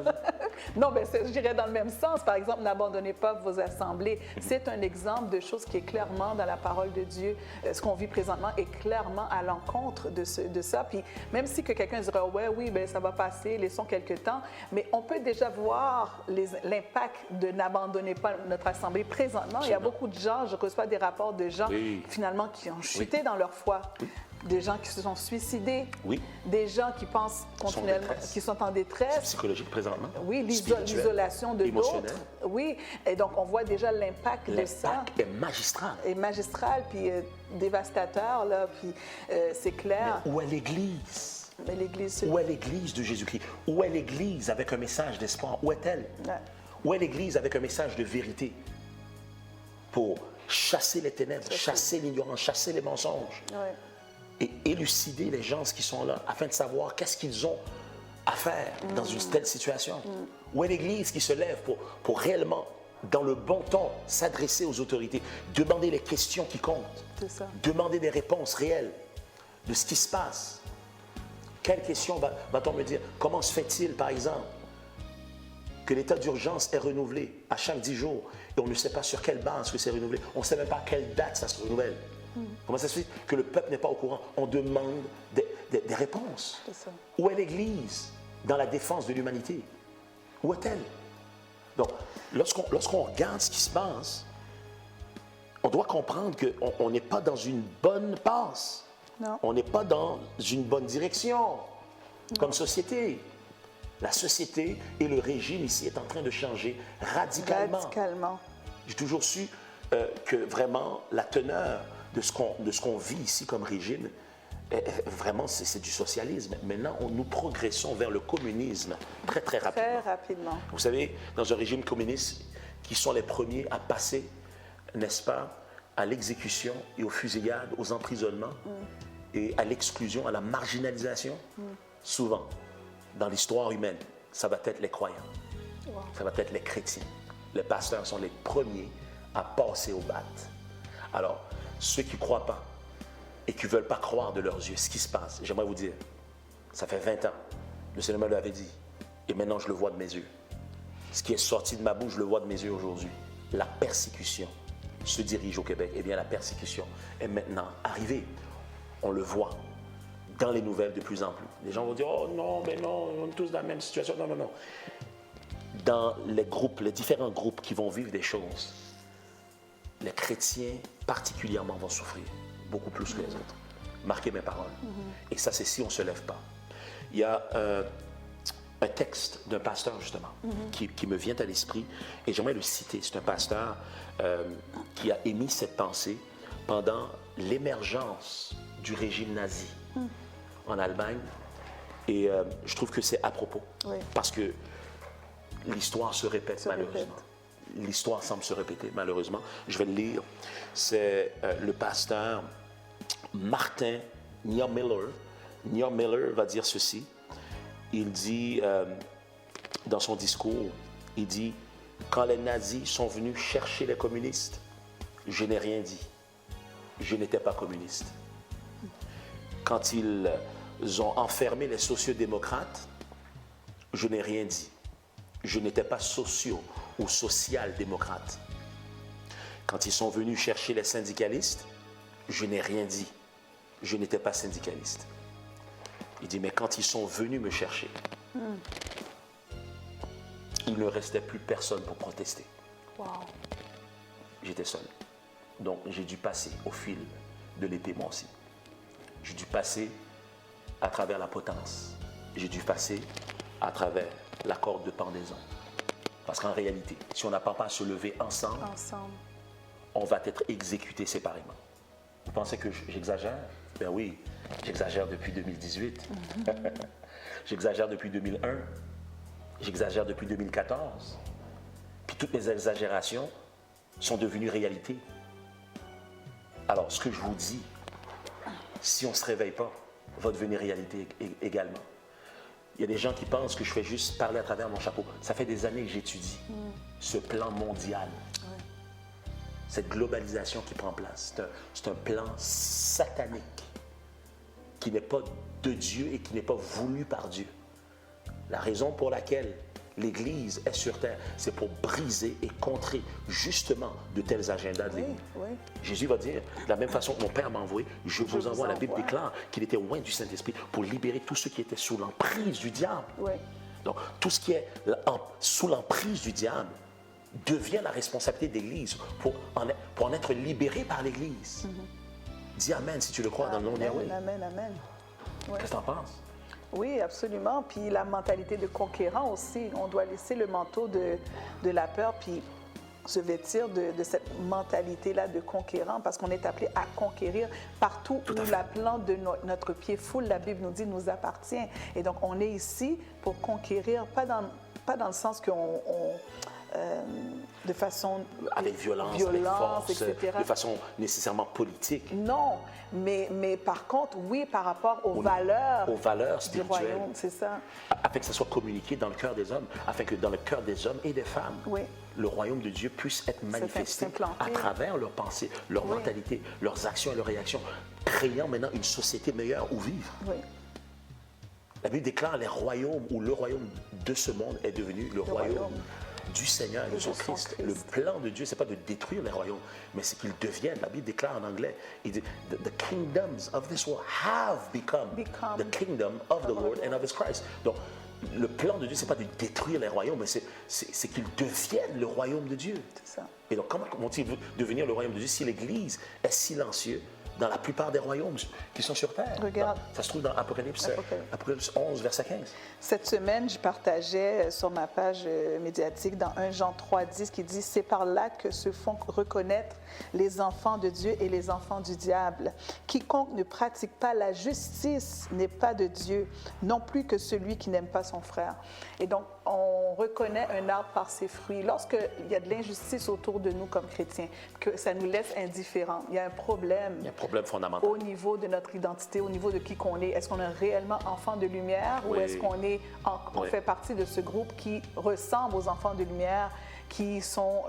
Non, mais je dirais dans le même sens. Par exemple, n'abandonnez pas vos assemblées. C'est un exemple de chose qui est clairement dans la parole de Dieu. Ce qu'on vit présentement est clairement à l'encontre de ça. Puis même si que quelqu'un dirait, oui, ben, ça va passer, laissons quelques temps, mais on peut déjà voir l'impact de n'abandonnez pas notre assemblée présentement. Il y a beaucoup de gens, je reçois des rapports de gens finalement qui ont chuté dans leur foi. Des gens qui se sont suicidés, des gens qui pensent continuellement, qui sont en détresse. Psychologique présentement. Oui, l'isolation de d'autres. Oui, et donc on voit déjà l'impact de ça. L'impact est magistral. Et magistral, puis dévastateur, là, puis c'est clair. Mais où est l'Église? L'Église. Où est l'Église de Jésus-Christ? Où est l'Église avec un message d'espoir? Où est-elle? Où est l'Église avec un message de vérité? Pour chasser les ténèbres, chasser l'ignorance, chasser les mensonges. Et élucider les gens qui sont là afin de savoir qu'est-ce qu'ils ont à faire dans une telle situation. Où est l'Église qui se lève pour réellement, dans le bon ton, s'adresser aux autorités, demander les questions qui comptent, demander des réponses réelles de ce qui se passe. Quelle question va-t-on me dire? Comment se fait-il, par exemple, que l'état d'urgence est renouvelé à chaque 10 jours et on ne sait pas sur quelle base que c'est renouvelé? On ne sait même pas à quelle date ça se renouvelle. Comment ça se fait que le peuple n'est pas au courant? On demande des réponses. Où est l'Église dans la défense de l'humanité? Où est-elle? Donc, lorsqu'on regarde ce qui se passe, on doit comprendre qu'on n'est pas dans une bonne passe. Non. On n'est pas dans une bonne direction comme société. La société et le régime ici est en train de changer radicalement. J'ai toujours su que vraiment la teneur de ce qu'on vit ici comme régime Vraiment, c'est du socialisme. Maintenant, nous progressons vers le communisme très, très rapidement. Très rapidement. Vous savez, dans un régime communiste, qui sont les premiers à passer, n'est-ce pas, à l'exécution et aux fusillades, aux emprisonnements et à l'exclusion, à la marginalisation, souvent, dans l'histoire humaine, ça va être les croyants. Wow. Ça va être les chrétiens. Les pasteurs sont les premiers à passer au bat. Alors, ceux qui ne croient pas et qui ne veulent pas croire de leurs yeux ce qui se passe, j'aimerais vous dire, ça fait 20 ans, le Seigneur me l'avait dit, et maintenant je le vois de mes yeux. Ce qui est sorti de ma bouche, je le vois de mes yeux aujourd'hui. La persécution se dirige au Québec. Eh bien, la persécution est maintenant arrivée. On le voit dans les nouvelles de plus en plus. Les gens vont dire, oh non, mais non, on est tous dans la même situation. Non, non, non. Dans les groupes, les différents groupes qui vont vivre des choses, les chrétiens particulièrement vont souffrir, beaucoup plus que les autres. Marquez mes paroles. Et ça, c'est si on ne se lève pas. Il y a un texte d'un pasteur, justement, qui me vient à l'esprit, et j'aimerais le citer. C'est un pasteur qui a émis cette pensée pendant l'émergence du régime nazi en Allemagne. Et je trouve que c'est à propos, parce que l'histoire se répète malheureusement. L'histoire semble se répéter malheureusement. Je vais le lire. C'est le pasteur Martin Niemöller. Niemöller va dire ceci. Il dit, dans son discours, il dit, quand les nazis sont venus chercher les communistes, je n'ai rien dit. Je n'étais pas communiste. Quand ils ont enfermé les sociodémocrates, je n'ai rien dit. Je n'étais pas socio- ou social-démocrate. Quand ils sont venus chercher les syndicalistes, je n'ai rien dit. Je n'étais pas syndicaliste. Il dit, mais quand ils sont venus me chercher, il ne restait plus personne pour protester. Wow. J'étais seul. Donc, j'ai dû passer au fil de l'épée, moi aussi. J'ai dû passer à travers la potence. J'ai dû passer à travers la corde de pendaison. Parce qu'en réalité, si on n'apprend pas à se lever ensemble, on va être exécuté séparément. Vous pensez que j'exagère? Ben oui, j'exagère depuis 2018. J'exagère depuis 2001. J'exagère depuis 2014. Puis toutes mes exagérations sont devenues réalité. Alors, ce que je vous dis, si on ne se réveille pas, va devenir réalité également. Il y a des gens qui pensent que je fais juste parler à travers mon chapeau. Ça fait des années que j'étudie ce plan mondial. Cette globalisation qui prend place. C'est un plan satanique qui n'est pas de Dieu et qui n'est pas voulu par Dieu. La raison pour laquelle l'Église est sur terre, c'est pour briser et contrer justement de tels agendas de l'Église. Jésus va dire, de la même façon que mon Père m'a envoyé, je vous envoie. La Bible déclare qu'il était loin du Saint-Esprit pour libérer tous ceux qui étaient sous l'emprise du diable. Donc, tout ce qui est sous l'emprise du diable devient la responsabilité de l'Église pour en être libéré par l'Église. Dis Amen si tu le crois dans le nom de Yahweh. Amen, amen. Qu'est-ce que tu en penses? Oui, absolument. Puis la mentalité de conquérant aussi. On doit laisser le manteau de la peur, puis se vêtir de cette mentalité-là de conquérant, parce qu'on est appelé à conquérir partout où la plante de notre pied foule, la Bible nous dit, nous appartient. Et donc, on est ici pour conquérir, pas dans le sens qu'on... de façon avec violence, avec force, etc. De façon nécessairement politique. Non, mais par contre, oui, par rapport aux valeurs spirituelles du royaume, c'est ça. Afin que ça soit communiqué dans le cœur des hommes, afin que dans le cœur des hommes et des femmes, le royaume de Dieu puisse être manifesté à travers leurs pensées, leur mentalité, leurs actions et leurs réactions, créant maintenant une société meilleure où vivre. La Bible déclare les royaumes, ou le royaume de ce monde est devenu le royaume du Seigneur et de son Christ. Le plan de Dieu, ce n'est pas de détruire les royaumes, mais c'est qu'ils deviennent. La Bible déclare en anglais, il dit, the kingdoms of this world have become the kingdom of the Lord and of his Christ. Donc, le plan de Dieu, ce n'est pas de détruire les royaumes, mais c'est qu'ils deviennent le royaume de Dieu. C'est ça. Et donc, comment vont-ils devenir le royaume de Dieu si l'Église est silencieuse dans la plupart des royaumes qui sont sur terre. Regarde. Ça se trouve dans Apocalypse 11, verset 15. Cette semaine, je partageais sur ma page médiatique dans 1 Jean 3,10 qui dit « C'est par là que se font reconnaître les enfants de Dieu et les enfants du diable. Quiconque ne pratique pas la justice n'est pas de Dieu, non plus que celui qui n'aime pas son frère. » Et donc, on reconnaît un arbre par ses fruits. Lorsqu'il y a de l'injustice autour de nous comme chrétiens, que ça nous laisse indifférents, il y a un problème. Il y a un problème fondamental. Au niveau de notre identité, au niveau de qui qu'on est. Est-ce qu'on est réellement enfant de lumière ou est-ce qu'on on fait partie de ce groupe qui ressemble aux enfants de lumière, qui sont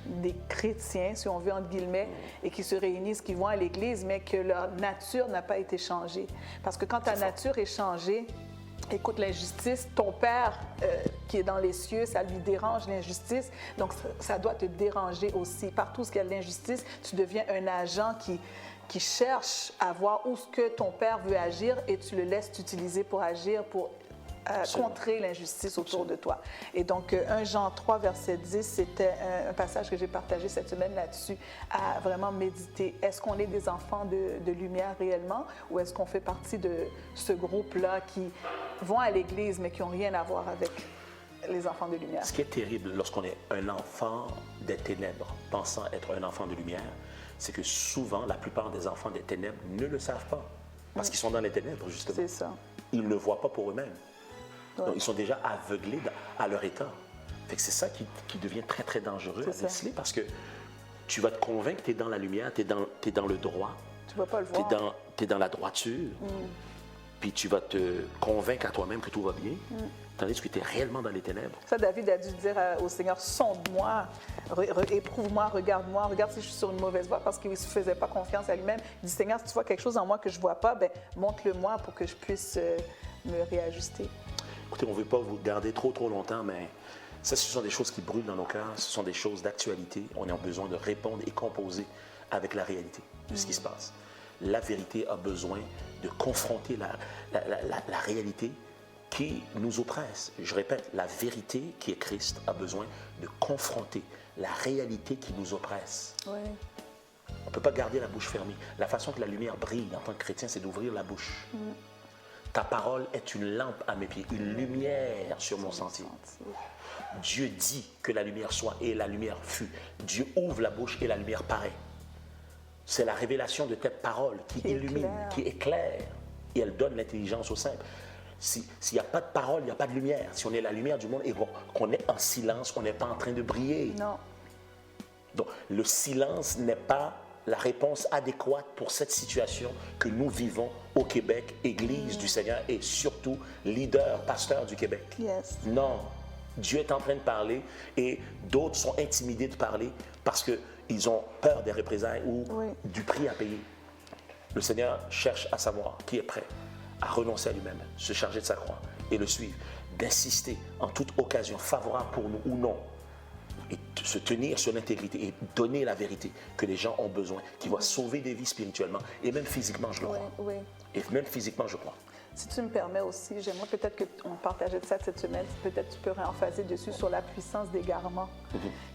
des chrétiens, si on veut, entre guillemets, et qui se réunissent, qui vont à l'Église, mais que leur nature n'a pas été changée. Parce que quand ta nature est changée, écoute, l'injustice, ton Père qui est dans les cieux, ça lui dérange l'injustice, donc ça doit te déranger aussi. Partout où il y a de l'injustice, tu deviens un agent qui cherche à voir où ce que ton Père veut agir et tu le laisses t'utiliser pour agir, pour contrer l'injustice autour de toi. Et donc, 1 Jean 3, verset 10, c'était un passage que j'ai partagé cette semaine là-dessus, à vraiment méditer. Est-ce qu'on est des enfants de lumière réellement ou est-ce qu'on fait partie de ce groupe-là qui vont à l'Église mais qui n'ont rien à voir avec les enfants de lumière? Ce qui est terrible lorsqu'on est un enfant des ténèbres, pensant être un enfant de lumière, c'est que souvent, la plupart des enfants des ténèbres ne le savent pas parce qu'ils sont dans les ténèbres, justement. C'est ça. Ils ne le voient pas pour eux-mêmes. Ouais. Donc, ils sont déjà aveuglés à leur état. Fait que c'est ça qui devient très, très dangereux à déceler parce que tu vas te convaincre que tu es dans la lumière, tu es dans le droit. Tu ne vas pas le voir. Tu es dans la droiture. Puis tu vas te convaincre à toi-même que tout va bien, tandis que tu es réellement dans les ténèbres. Ça, David a dû dire au Seigneur, sonde-moi, éprouve-moi, regarde si je suis sur une mauvaise voie, parce qu'il ne se faisait pas confiance à lui-même. Il dit, Seigneur, si tu vois quelque chose en moi que je ne vois pas, ben, montre-le-moi pour que je puisse me réajuster. Écoutez, on ne veut pas vous garder trop longtemps, mais ça, ce sont des choses qui brûlent dans nos cœurs, ce sont des choses d'actualité. On a besoin de répondre et composer avec la réalité de ce qui se passe. La vérité a besoin de confronter la réalité qui nous oppresse. Je répète, la vérité qui est Christ a besoin de confronter la réalité qui nous oppresse. Oui. On ne peut pas garder la bouche fermée. La façon que la lumière brille en tant que chrétien, c'est d'ouvrir la bouche. Ta parole est une lampe à mes pieds, une lumière sur mon sentier. Dieu dit que la lumière soit et la lumière fut. Dieu ouvre la bouche et la lumière paraît. C'est la révélation de tes paroles qui illumine, qui éclaire, et elle donne l'intelligence au simple. S'il n'y a pas de parole, il n'y a pas de lumière. Si on est la lumière du monde et qu'on est en silence, on n'est pas en train de briller. Non. Donc, le silence n'est pas la réponse adéquate pour cette situation que nous vivons au Québec, Église du Seigneur et surtout leader, pasteur du Québec. Yes. Non, Dieu est en train de parler et d'autres sont intimidés de parler parce qu'ils ont peur des représailles ou du prix à payer. Le Seigneur cherche à savoir qui est prêt à renoncer à lui-même, se charger de sa croix et le suivre, d'insister en toute occasion favorable pour nous ou non, et se tenir sur l'intégrité et donner la vérité que les gens ont besoin, qui va sauver des vies spirituellement et même physiquement, je le crois. Oui. Et même physiquement, je crois. Si tu me permets aussi, j'aimerais peut-être qu'on partageait de ça cette semaine, peut-être tu peux réemphaser dessus sur la puissance d'égarement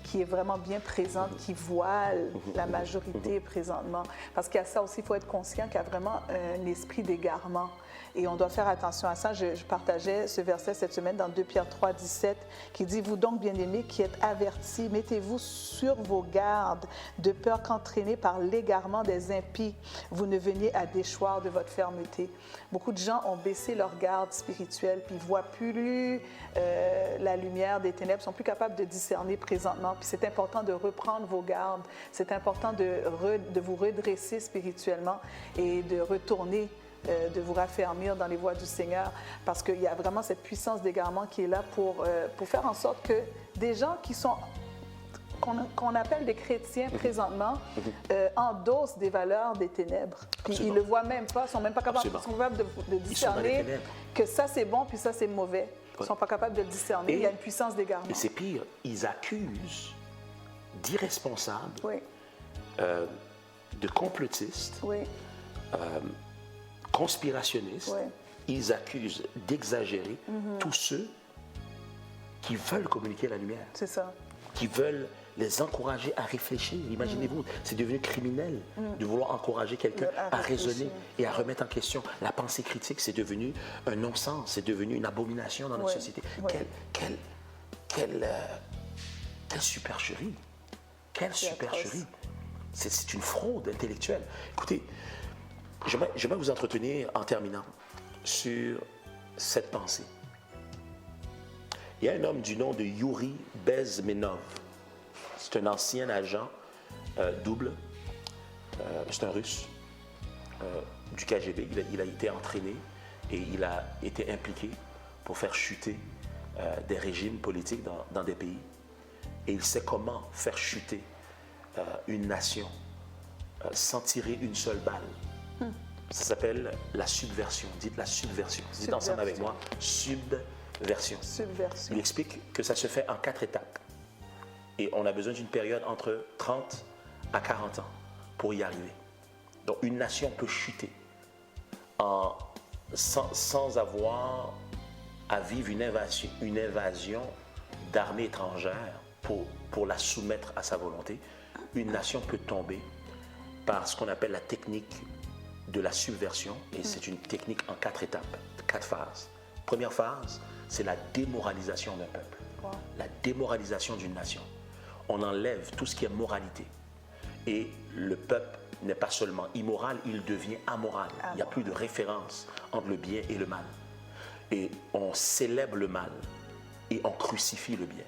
qui est vraiment bien présente, qui voile la majorité présentement. Parce qu'il y a ça aussi, il faut être conscient qu'il y a vraiment un esprit d'égarement. Et on doit faire attention à ça. Je partageais ce verset cette semaine dans 2 Pierre 3, 17, qui dit « Vous donc, bien-aimés, qui êtes avertis, mettez-vous sur vos gardes, de peur qu'entraînés par l'égarement des impies, vous ne veniez à déchoir de votre fermeté. » Beaucoup de gens ont baissé leur garde spirituelle, puis ils ne voient plus la lumière des ténèbres, ne sont plus capables de discerner présentement. Puis c'est important de reprendre vos gardes, c'est important de vous redresser spirituellement et de retourner de vous raffermir dans les voies du Seigneur, parce qu'il y a vraiment cette puissance d'égarement qui est là pour faire en sorte que des gens qui sont, qu'on appelle des chrétiens présentement, endossent des valeurs des ténèbres. Puis ils ne le voient même pas, ils ne sont même pas capables, sont capables de discerner que ça c'est bon, puis ça c'est mauvais. Ils ne sont pas capables de le discerner. Il y a une puissance d'égarement. Et c'est pire, ils accusent d'irresponsables, de complotistes, conspirationnistes, ils accusent d'exagérer tous ceux qui veulent communiquer la lumière. C'est ça. Qui veulent les encourager à réfléchir. Imaginez-vous, c'est devenu criminel de vouloir encourager quelqu'un à raisonner et à remettre en question. La pensée critique, c'est devenu un non-sens, c'est devenu une abomination dans notre société. Quelle supercherie! Quelle supercherie! C'est une fraude intellectuelle. Écoutez, je vais vous entretenir en terminant sur cette pensée. Il y a un homme du nom de Yuri Bezmenov. C'est un ancien agent double. C'est un Russe du KGB. Il a été entraîné et il a été impliqué pour faire chuter des régimes politiques dans des pays. Et il sait comment faire chuter une nation sans tirer une seule balle. Ça s'appelle la subversion. Dites la subversion. Dites ensemble avec moi, subversion. Il explique que ça se fait en 4 étapes. Et on a besoin d'une période entre 30 à 40 ans pour y arriver. Donc une nation peut chuter sans avoir à vivre une invasion d'armées étrangères pour la soumettre à sa volonté. Une nation peut tomber par ce qu'on appelle la technique de la subversion, et c'est une technique en 4 étapes, 4 phases. Première phase, c'est la démoralisation d'un peuple, la démoralisation d'une nation. On enlève tout ce qui est moralité, et le peuple n'est pas seulement immoral, il devient amoral. Il n'y a plus de référence entre le bien et le mal. Et on célèbre le mal et on crucifie le bien.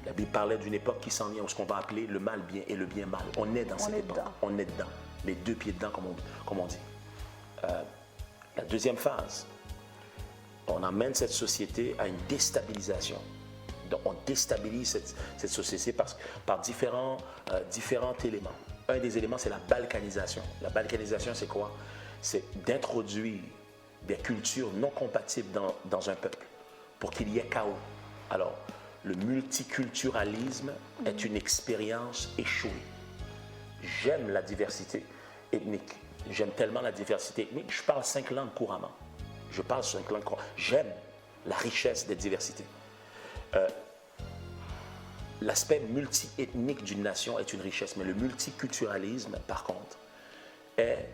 La Bible parlait d'une époque qui s'en vient où ce qu'on va appeler le mal bien et le bien mal. On est dans cette époque. On est dedans. Les 2 pieds dedans, comme on dit. La deuxième phase, on emmène cette société à une déstabilisation. Donc, on déstabilise cette société par différents éléments. Un des éléments, c'est la balkanisation. La balkanisation, c'est quoi? C'est d'introduire des cultures non compatibles dans un peuple pour qu'il y ait chaos. Alors, le multiculturalisme est une expérience échouée. J'aime la diversité ethnique. J'aime tellement la diversité ethnique. Je parle 5 langues couramment. J'aime la richesse des diversités. L'aspect multi-ethnique d'une nation est une richesse, mais le multiculturalisme, par contre, est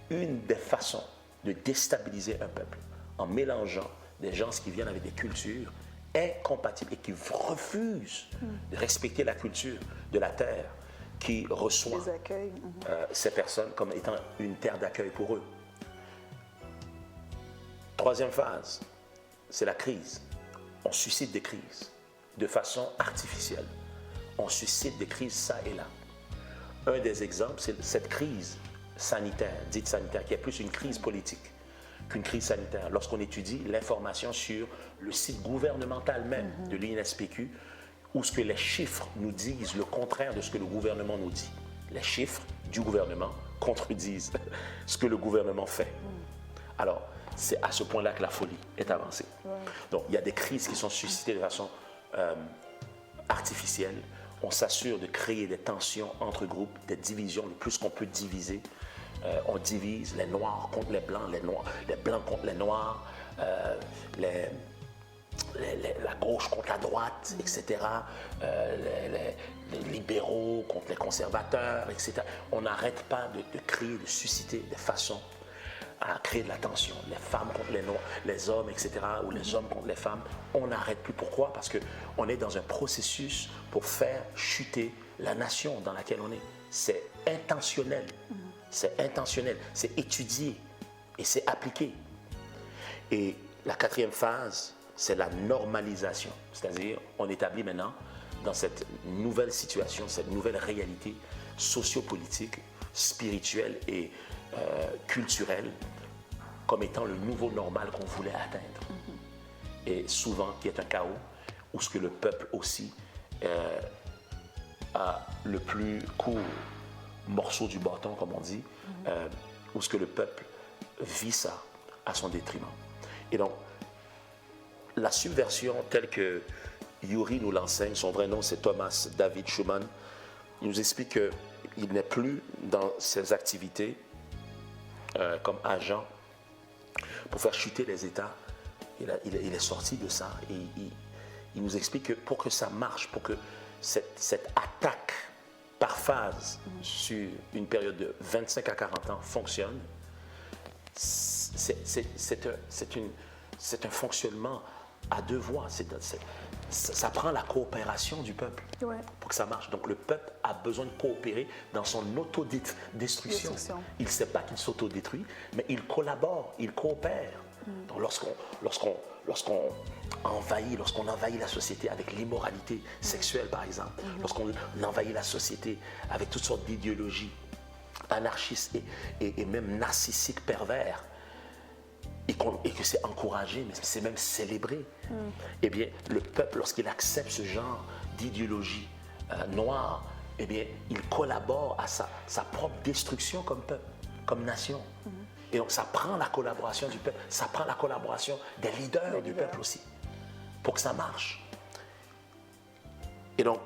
une des façons de déstabiliser un peuple en mélangeant des gens qui viennent avec des cultures incompatibles et qui refusent de respecter la culture de la terre qui reçoit ces personnes comme étant une terre d'accueil pour eux. Troisième phase, c'est la crise. On suscite des crises de façon artificielle. On suscite des crises ça et là. Un des exemples, c'est cette crise sanitaire, dite sanitaire, qui est plus une crise politique qu'une crise sanitaire. Lorsqu'on étudie l'information sur le site gouvernemental même de l'INSPQ, où ce que les chiffres nous disent le contraire de ce que le gouvernement nous dit. Les chiffres du gouvernement contredisent ce que le gouvernement fait. Alors, c'est à ce point-là que la folie est avancée. Donc, il y a des crises qui sont suscitées de façon artificielle. On s'assure de créer des tensions entre groupes, des divisions, le plus qu'on peut diviser. On divise les noirs contre les blancs, les blancs contre les noirs, la gauche contre la droite, etc. Les libéraux contre les conservateurs, etc. On n'arrête pas de créer, de susciter des façons à créer de la tension. Les femmes contre les hommes, etc. Ou les hommes contre les femmes. On n'arrête plus. Pourquoi? Parce qu'on est dans un processus pour faire chuter la nation dans laquelle on est. C'est intentionnel. C'est intentionnel. C'est étudié et c'est appliqué. Et la 4e phase, c'est la normalisation. C'est-à-dire, on établit maintenant, dans cette nouvelle situation, cette nouvelle réalité sociopolitique, spirituelle et culturelle, comme étant le nouveau normal qu'on voulait atteindre. Et souvent, qui est un chaos, où ce que le peuple aussi a le plus court morceau du bâton, comme on dit, où ce que le peuple vit ça à son détriment. Et donc, la subversion telle que Yuri nous l'enseigne, son vrai nom c'est Thomas David Schumann, il nous explique qu'il n'est plus dans ses activités comme agent pour faire chuter les États. Il est sorti de ça et il nous explique que pour que ça marche, pour que cette attaque par phase sur une période de 25 à 40 ans fonctionne, c'est un fonctionnement à deux voies. Ça prend la coopération du peuple pour que ça marche. Donc le peuple a besoin de coopérer dans son autodestruction. Il ne sait pas qu'il s'autodétruit, mais il collabore, il coopère. Donc lorsqu'on envahit la société avec l'immoralité sexuelle, par exemple, lorsqu'on envahit la société avec toutes sortes d'idéologies anarchistes et même narcissiques pervers, et que c'est encouragé, mais c'est même célébré, eh bien, le peuple, lorsqu'il accepte ce genre d'idéologie noire, eh bien, il collabore à sa propre destruction comme peuple, comme nation. Et donc, ça prend la collaboration du peuple, ça prend la collaboration des leaders du peuple aussi, pour que ça marche. Et donc,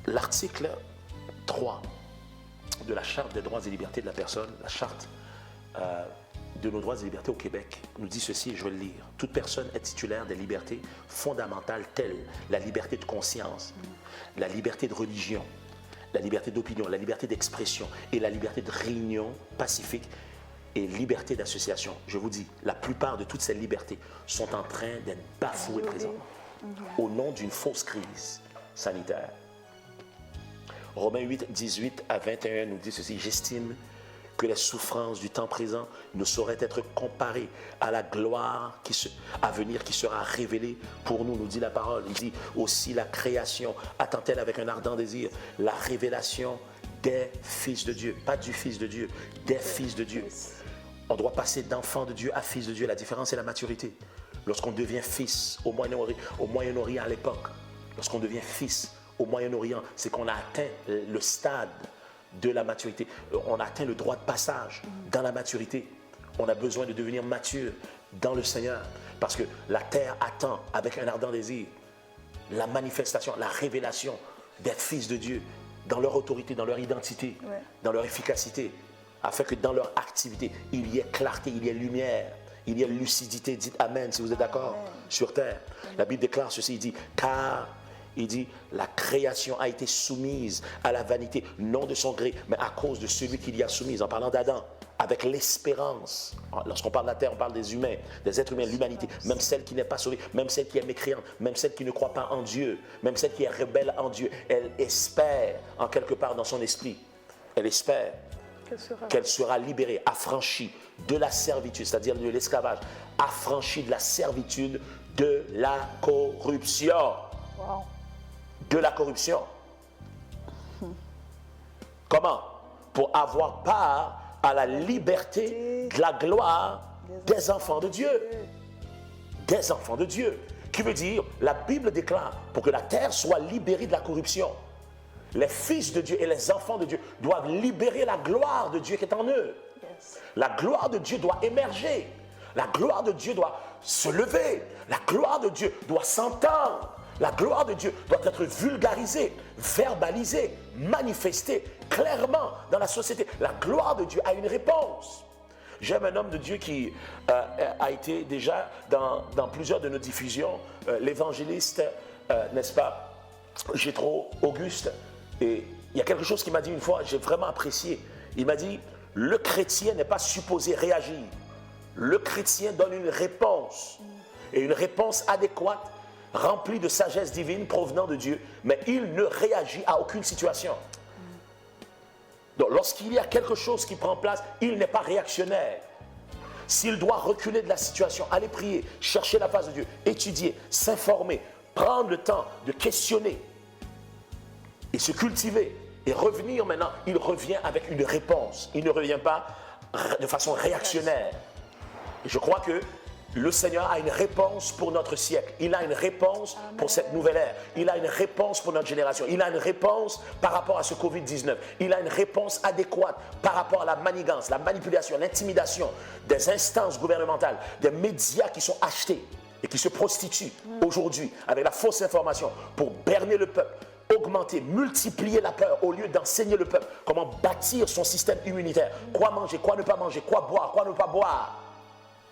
l'article 3 de la Charte des droits et libertés de la personne, la Charte de nos droits et libertés au Québec, nous dit ceci, et je vais le lire. Toute personne est titulaire des libertés fondamentales telles la liberté de conscience, la liberté de religion, la liberté d'opinion, la liberté d'expression et la liberté de réunion pacifique et liberté d'association. Je vous dis, la plupart de toutes ces libertés sont en train d'être bafouées présentement au nom d'une fausse crise sanitaire. Romains 8, 18 à 21 nous dit ceci, j'estime que les souffrances du temps présent ne sauraient être comparées à la gloire à venir qui sera révélée pour nous, nous dit la parole. Il dit aussi la création attend-elle avec un ardent désir la révélation des fils de Dieu, pas du Fils de Dieu, des fils de Dieu. On doit passer d'enfant de Dieu à fils de Dieu. La différence, c'est la maturité. Lorsqu'on devient fils au Moyen-Orient à l'époque, lorsqu'on devient fils au Moyen-Orient, c'est qu'on a atteint le stade de la maturité. On a atteint le droit de passage dans la maturité. On a besoin de devenir mature dans le Seigneur parce que la terre attend avec un ardent désir la manifestation, la révélation d'être fils de Dieu dans leur autorité, dans leur identité, dans leur efficacité, afin que dans leur activité, il y ait clarté, il y ait lumière, il y ait lucidité. Dites Amen si vous êtes d'accord sur terre. La Bible déclare ceci, il dit « car » il dit, la création a été soumise à la vanité, non de son gré, mais à cause de celui qui l'y a soumise, en parlant d'Adam, avec l'espérance. Lorsqu'on parle de la terre, on parle des humains, des êtres humains, l'humanité, même celle qui n'est pas sauvée, même celle qui est mécréante, même celle qui ne croit pas en Dieu, même celle qui est rebelle en Dieu. Elle espère, en quelque part dans son esprit, elle espère qu'elle sera libérée, affranchie de la servitude, c'est-à-dire de l'esclavage, affranchie de la servitude de la corruption. Wow. De la corruption. Comment? Pour avoir part à la liberté de la gloire des enfants de Dieu. Des enfants de Dieu. Qui veut dire, la Bible déclare, pour que la terre soit libérée de la corruption, les fils de Dieu et les enfants de Dieu doivent libérer la gloire de Dieu qui est en eux. La gloire de Dieu doit émerger. La gloire de Dieu doit se lever. La gloire de Dieu doit s'entendre. La gloire de Dieu doit être vulgarisée, verbalisée, manifestée clairement dans la société. La gloire de Dieu a une réponse. J'aime un homme de Dieu qui a été déjà dans plusieurs de nos diffusions, l'évangéliste, n'est-ce pas, Jétro Auguste. Et il y a quelque chose qu'il m'a dit une fois, j'ai vraiment apprécié. Il m'a dit, le chrétien n'est pas supposé réagir. Le chrétien donne une réponse, et une réponse adéquate, rempli de sagesse divine provenant de Dieu, mais il ne réagit à aucune situation. Donc, lorsqu'il y a quelque chose qui prend place, il n'est pas réactionnaire. S'il doit reculer de la situation, aller prier, chercher la face de Dieu, étudier, s'informer, prendre le temps de questionner et se cultiver et revenir maintenant, il revient avec une réponse. Il ne revient pas de façon réactionnaire. Et je crois que le Seigneur a une réponse pour notre siècle. Il a une réponse pour cette nouvelle ère. Il a une réponse pour notre génération. Il a une réponse par rapport à ce Covid-19. Il a une réponse adéquate par rapport à la manigance, la manipulation, l'intimidation des instances gouvernementales, des médias qui sont achetés et qui se prostituent aujourd'hui avec la fausse information pour berner le peuple, augmenter, multiplier la peur au lieu d'enseigner le peuple comment bâtir son système immunitaire. Quoi manger, quoi ne pas manger, quoi boire, quoi ne pas boire.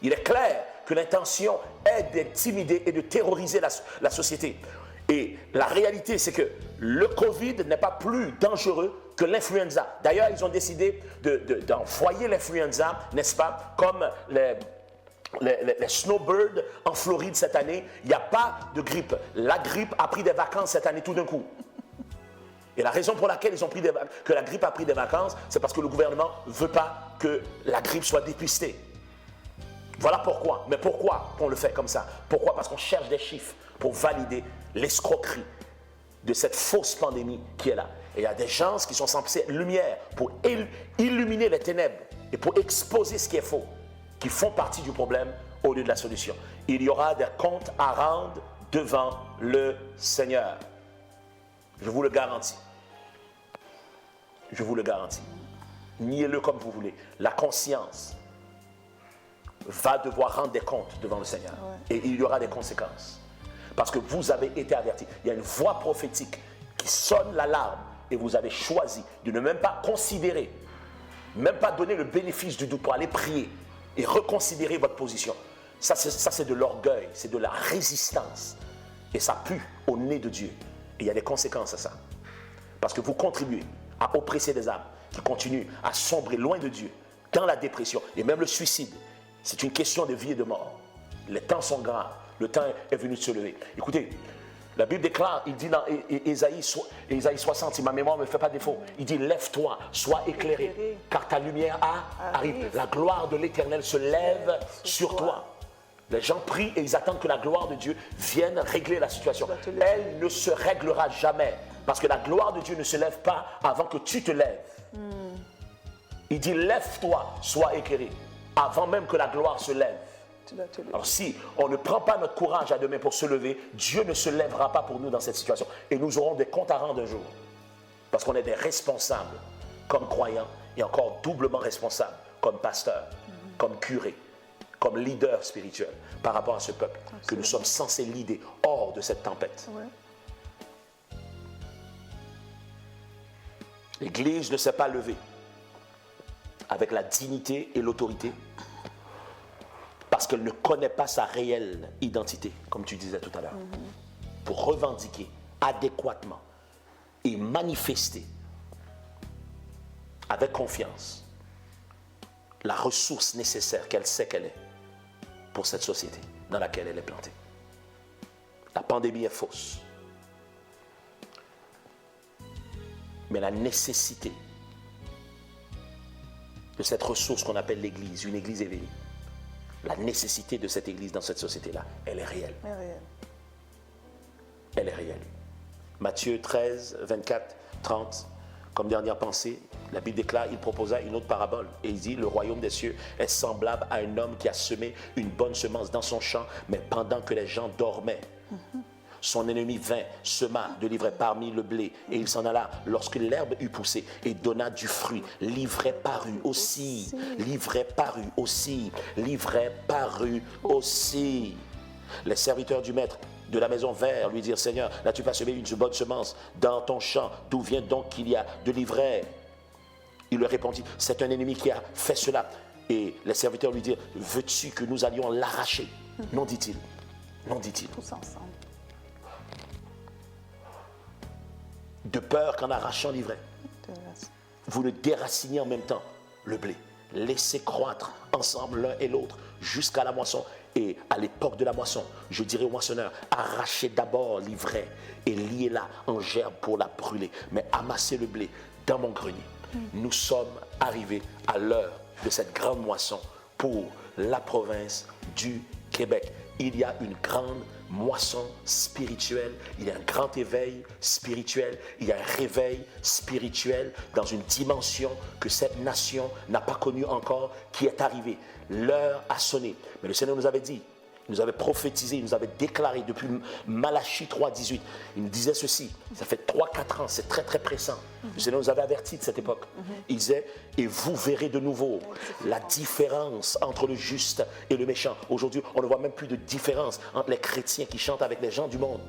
Il est clair que l'intention est d'intimider et de terroriser la société. Et la réalité, c'est que le COVID n'est pas plus dangereux que l'influenza. D'ailleurs, ils ont décidé d'envoyer l'influenza, n'est-ce pas, comme les snowbirds en Floride cette année. Il n'y a pas de grippe. La grippe a pris des vacances cette année tout d'un coup. Et la raison pour laquelle ils ont que la grippe a pris des vacances, c'est parce que le gouvernement ne veut pas que la grippe soit dépistée. Voilà pourquoi. Mais pourquoi on le fait comme ça? Pourquoi? Parce qu'on cherche des chiffres pour valider l'escroquerie de cette fausse pandémie qui est là. Et il y a des gens qui sont censés être lumière pour illuminer les ténèbres et pour exposer ce qui est faux, qui font partie du problème au lieu de la solution. Il y aura des comptes à rendre devant le Seigneur. Je vous le garantis. Je vous le garantis. Niez-le comme vous voulez. La conscience va devoir rendre des comptes devant le Seigneur. Ouais. Et il y aura des conséquences. Parce que vous avez été avertis. Il y a une voix prophétique qui sonne l'alarme et vous avez choisi de ne même pas considérer, même pas donner le bénéfice du doute pour aller prier et reconsidérer votre position. Ça, c'est de l'orgueil, c'est de la résistance. Et ça pue au nez de Dieu. Et il y a des conséquences à ça. Parce que vous contribuez à oppresser des âmes qui continuent à sombrer loin de Dieu, dans la dépression et même le suicide. C'est une question de vie et de mort. Les temps sont grands. Le temps est venu de se lever. Écoutez, la Bible déclare, il dit dans Ésaïe 60, si ma mémoire ne me fait pas défaut, il dit, lève-toi, sois éclairé, car ta lumière arrive. La gloire de l'Éternel se lève sur toi. Les gens prient et ils attendent que la gloire de Dieu vienne régler la situation. Elle ne se réglera jamais, parce que la gloire de Dieu ne se lève pas avant que tu te lèves. Il dit, lève-toi, sois éclairé, avant même que la gloire se lève. Alors si on ne prend pas notre courage à deux mains pour se lever, Dieu ne se lèvera pas pour nous dans cette situation. Et nous aurons des comptes à rendre un jour. Parce qu'on est des responsables comme croyants et encore doublement responsables comme pasteurs, comme curés, comme leaders spirituels par rapport à ce peuple que nous sommes censés leader hors de cette tempête. Ouais. L'Église ne s'est pas levée avec la dignité et l'autorité parce qu'elle ne connaît pas sa réelle identité, comme tu disais tout à l'heure, pour revendiquer adéquatement et manifester avec confiance la ressource nécessaire qu'elle sait qu'elle est pour cette société dans laquelle elle est plantée. La pandémie est fausse. Mais la nécessité de cette ressource qu'on appelle l'Église, une Église éveillée, la nécessité de cette Église dans cette société-là, elle est réelle. Elle est réelle. Matthieu 13, 24, 30, comme dernière pensée, la Bible déclare, il proposa une autre parabole. Et il dit, le royaume des cieux est semblable à un homme qui a semé une bonne semence dans son champ, mais pendant que les gens dormaient, son ennemi vint, sema de l'ivraie parmi le blé, et il s'en alla lorsque l'herbe eut poussé et donna du fruit. L'ivraie parut aussi, l'ivraie parut aussi, l'ivraie parut aussi. Les serviteurs du maître de la maison vinrent lui dire, Seigneur, n'as-tu pas semé une bonne semence dans ton champ? D'où vient donc qu'il y a de l'ivraie? Il leur répondit, c'est un ennemi qui a fait cela. Et les serviteurs lui dirent, veux-tu que nous allions l'arracher? Non, dit-il. Non, dit-il. Tous ensemble. De peur qu'en arrachant l'ivraie, vous ne déraciniez en même temps le blé. Laissez croître ensemble l'un et l'autre jusqu'à la moisson. Et à l'époque de la moisson, je dirai au moissonneur, arrachez d'abord l'ivraie et liez-la en gerbe pour la brûler. Mais amassez le blé dans mon grenier. Nous sommes arrivés à l'heure de cette grande moisson pour la province du Québec. Il y a une grande moisson spirituelle, il y a un grand éveil spirituel, il y a un réveil spirituel dans une dimension que cette nation n'a pas connue encore, qui est arrivée. L'heure a sonné. Mais le Seigneur nous avait dit, il nous avait prophétisé, il nous avait déclaré depuis Malachie 3,18. Il nous disait ceci, ça fait 3-4 ans, c'est très très pressant. Le Seigneur nous avait averti de cette époque. Il disait, et vous verrez de nouveau la différence entre le juste et le méchant. Aujourd'hui, on ne voit même plus de différence entre les chrétiens qui chantent avec les gens du monde,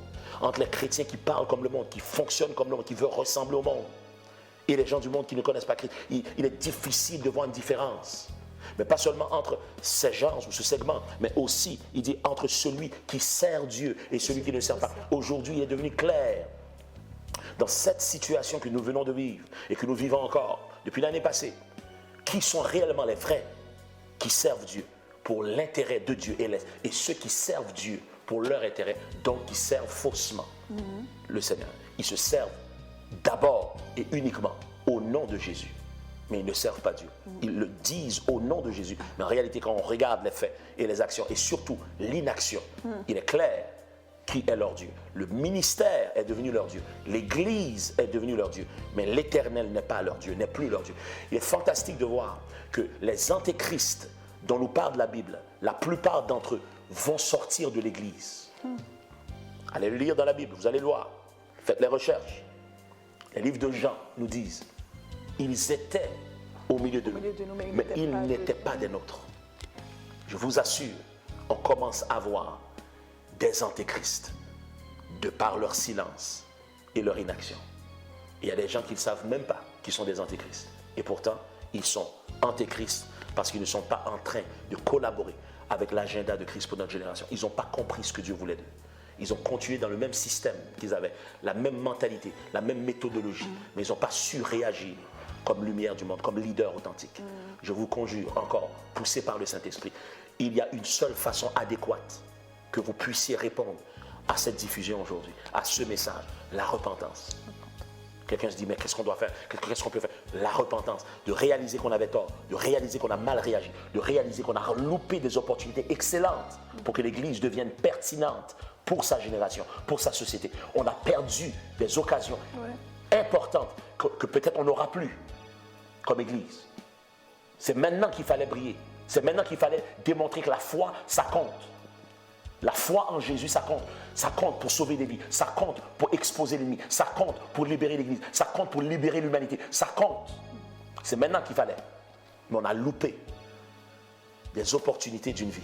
entre les chrétiens qui parlent comme le monde, qui fonctionnent comme le monde, qui veulent ressembler au monde, et les gens du monde qui ne connaissent pas Christ. Il est difficile de voir une différence. Mais pas seulement entre ces genres ou ce segment, mais aussi, il dit, entre celui qui sert Dieu et celui qui ne sert pas. Aujourd'hui, il est devenu clair, dans cette situation que nous venons de vivre et que nous vivons encore depuis l'année passée, qui sont réellement les vrais qui servent Dieu pour l'intérêt de Dieu et ceux qui servent Dieu pour leur intérêt, donc qui servent faussement le Seigneur. Ils se servent d'abord et uniquement au nom de Jésus, mais ils ne servent pas Dieu. Ils le disent au nom de Jésus, mais en réalité, quand on regarde les faits et les actions, et surtout l'inaction, il est clair qui est leur Dieu. Le ministère est devenu leur Dieu. L'Église est devenue leur Dieu. Mais l'Éternel n'est pas leur Dieu, n'est plus leur Dieu. Il est fantastique de voir que les antéchrists dont nous parle la Bible, la plupart d'entre eux vont sortir de l'Église. Allez le lire dans la Bible, vous allez le voir. Faites les recherches. Les livres de Jean nous disent, ils étaient au milieu de nous, mais ils n'étaient pas des nôtres. Je vous assure, on commence à voir des antéchrists de par leur silence et leur inaction. Il y a des gens qui ne savent même pas qu'ils sont des antéchrists. Et pourtant, ils sont antéchrists parce qu'ils ne sont pas en train de collaborer avec l'agenda de Christ pour notre génération. Ils n'ont pas compris ce que Dieu voulait d'eux. Ils ont continué dans le même système qu'ils avaient, la même mentalité, la même méthodologie, mais ils n'ont pas su réagir comme lumière du monde, comme leader authentique. Je vous conjure encore, poussé par le Saint-Esprit, il y a une seule façon adéquate que vous puissiez répondre à cette diffusion aujourd'hui, à ce message, la repentance. Quelqu'un se dit, mais qu'est-ce qu'on doit faire? Qu'est-ce qu'on peut faire? La repentance, de réaliser qu'on avait tort, de réaliser qu'on a mal réagi, de réaliser qu'on a loupé des opportunités excellentes pour que l'Église devienne pertinente pour sa génération, pour sa société. On a perdu des occasions importantes que peut-être on n'aura plus comme Église. C'est maintenant qu'il fallait briller. C'est maintenant qu'il fallait démontrer que la foi, ça compte. La foi en Jésus, ça compte. Ça compte pour sauver des vies. Ça compte pour exposer l'ennemi. Ça compte pour libérer l'Église. Ça compte pour libérer l'humanité. Ça compte. C'est maintenant qu'il fallait. Mais on a loupé des opportunités d'une vie.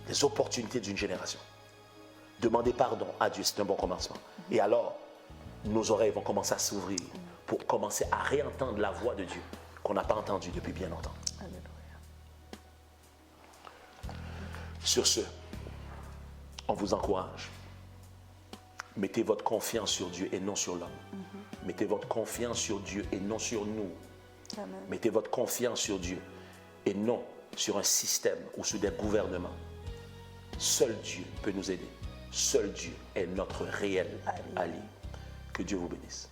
Des opportunités d'une génération. Demandez pardon à Dieu, c'est un bon commencement. Et alors, nos oreilles vont commencer à s'ouvrir pour commencer à réentendre la voix de Dieu qu'on n'a pas entendue depuis bien longtemps. Alléluia. Sur ce, on vous encourage. Mettez votre confiance sur Dieu et non sur l'homme. Mettez votre confiance sur Dieu et non sur nous. Amen. Mettez votre confiance sur Dieu et non sur un système ou sur des gouvernements. Seul Dieu peut nous aider. Seul Dieu est notre réel allié. Que Dieu vous bénisse.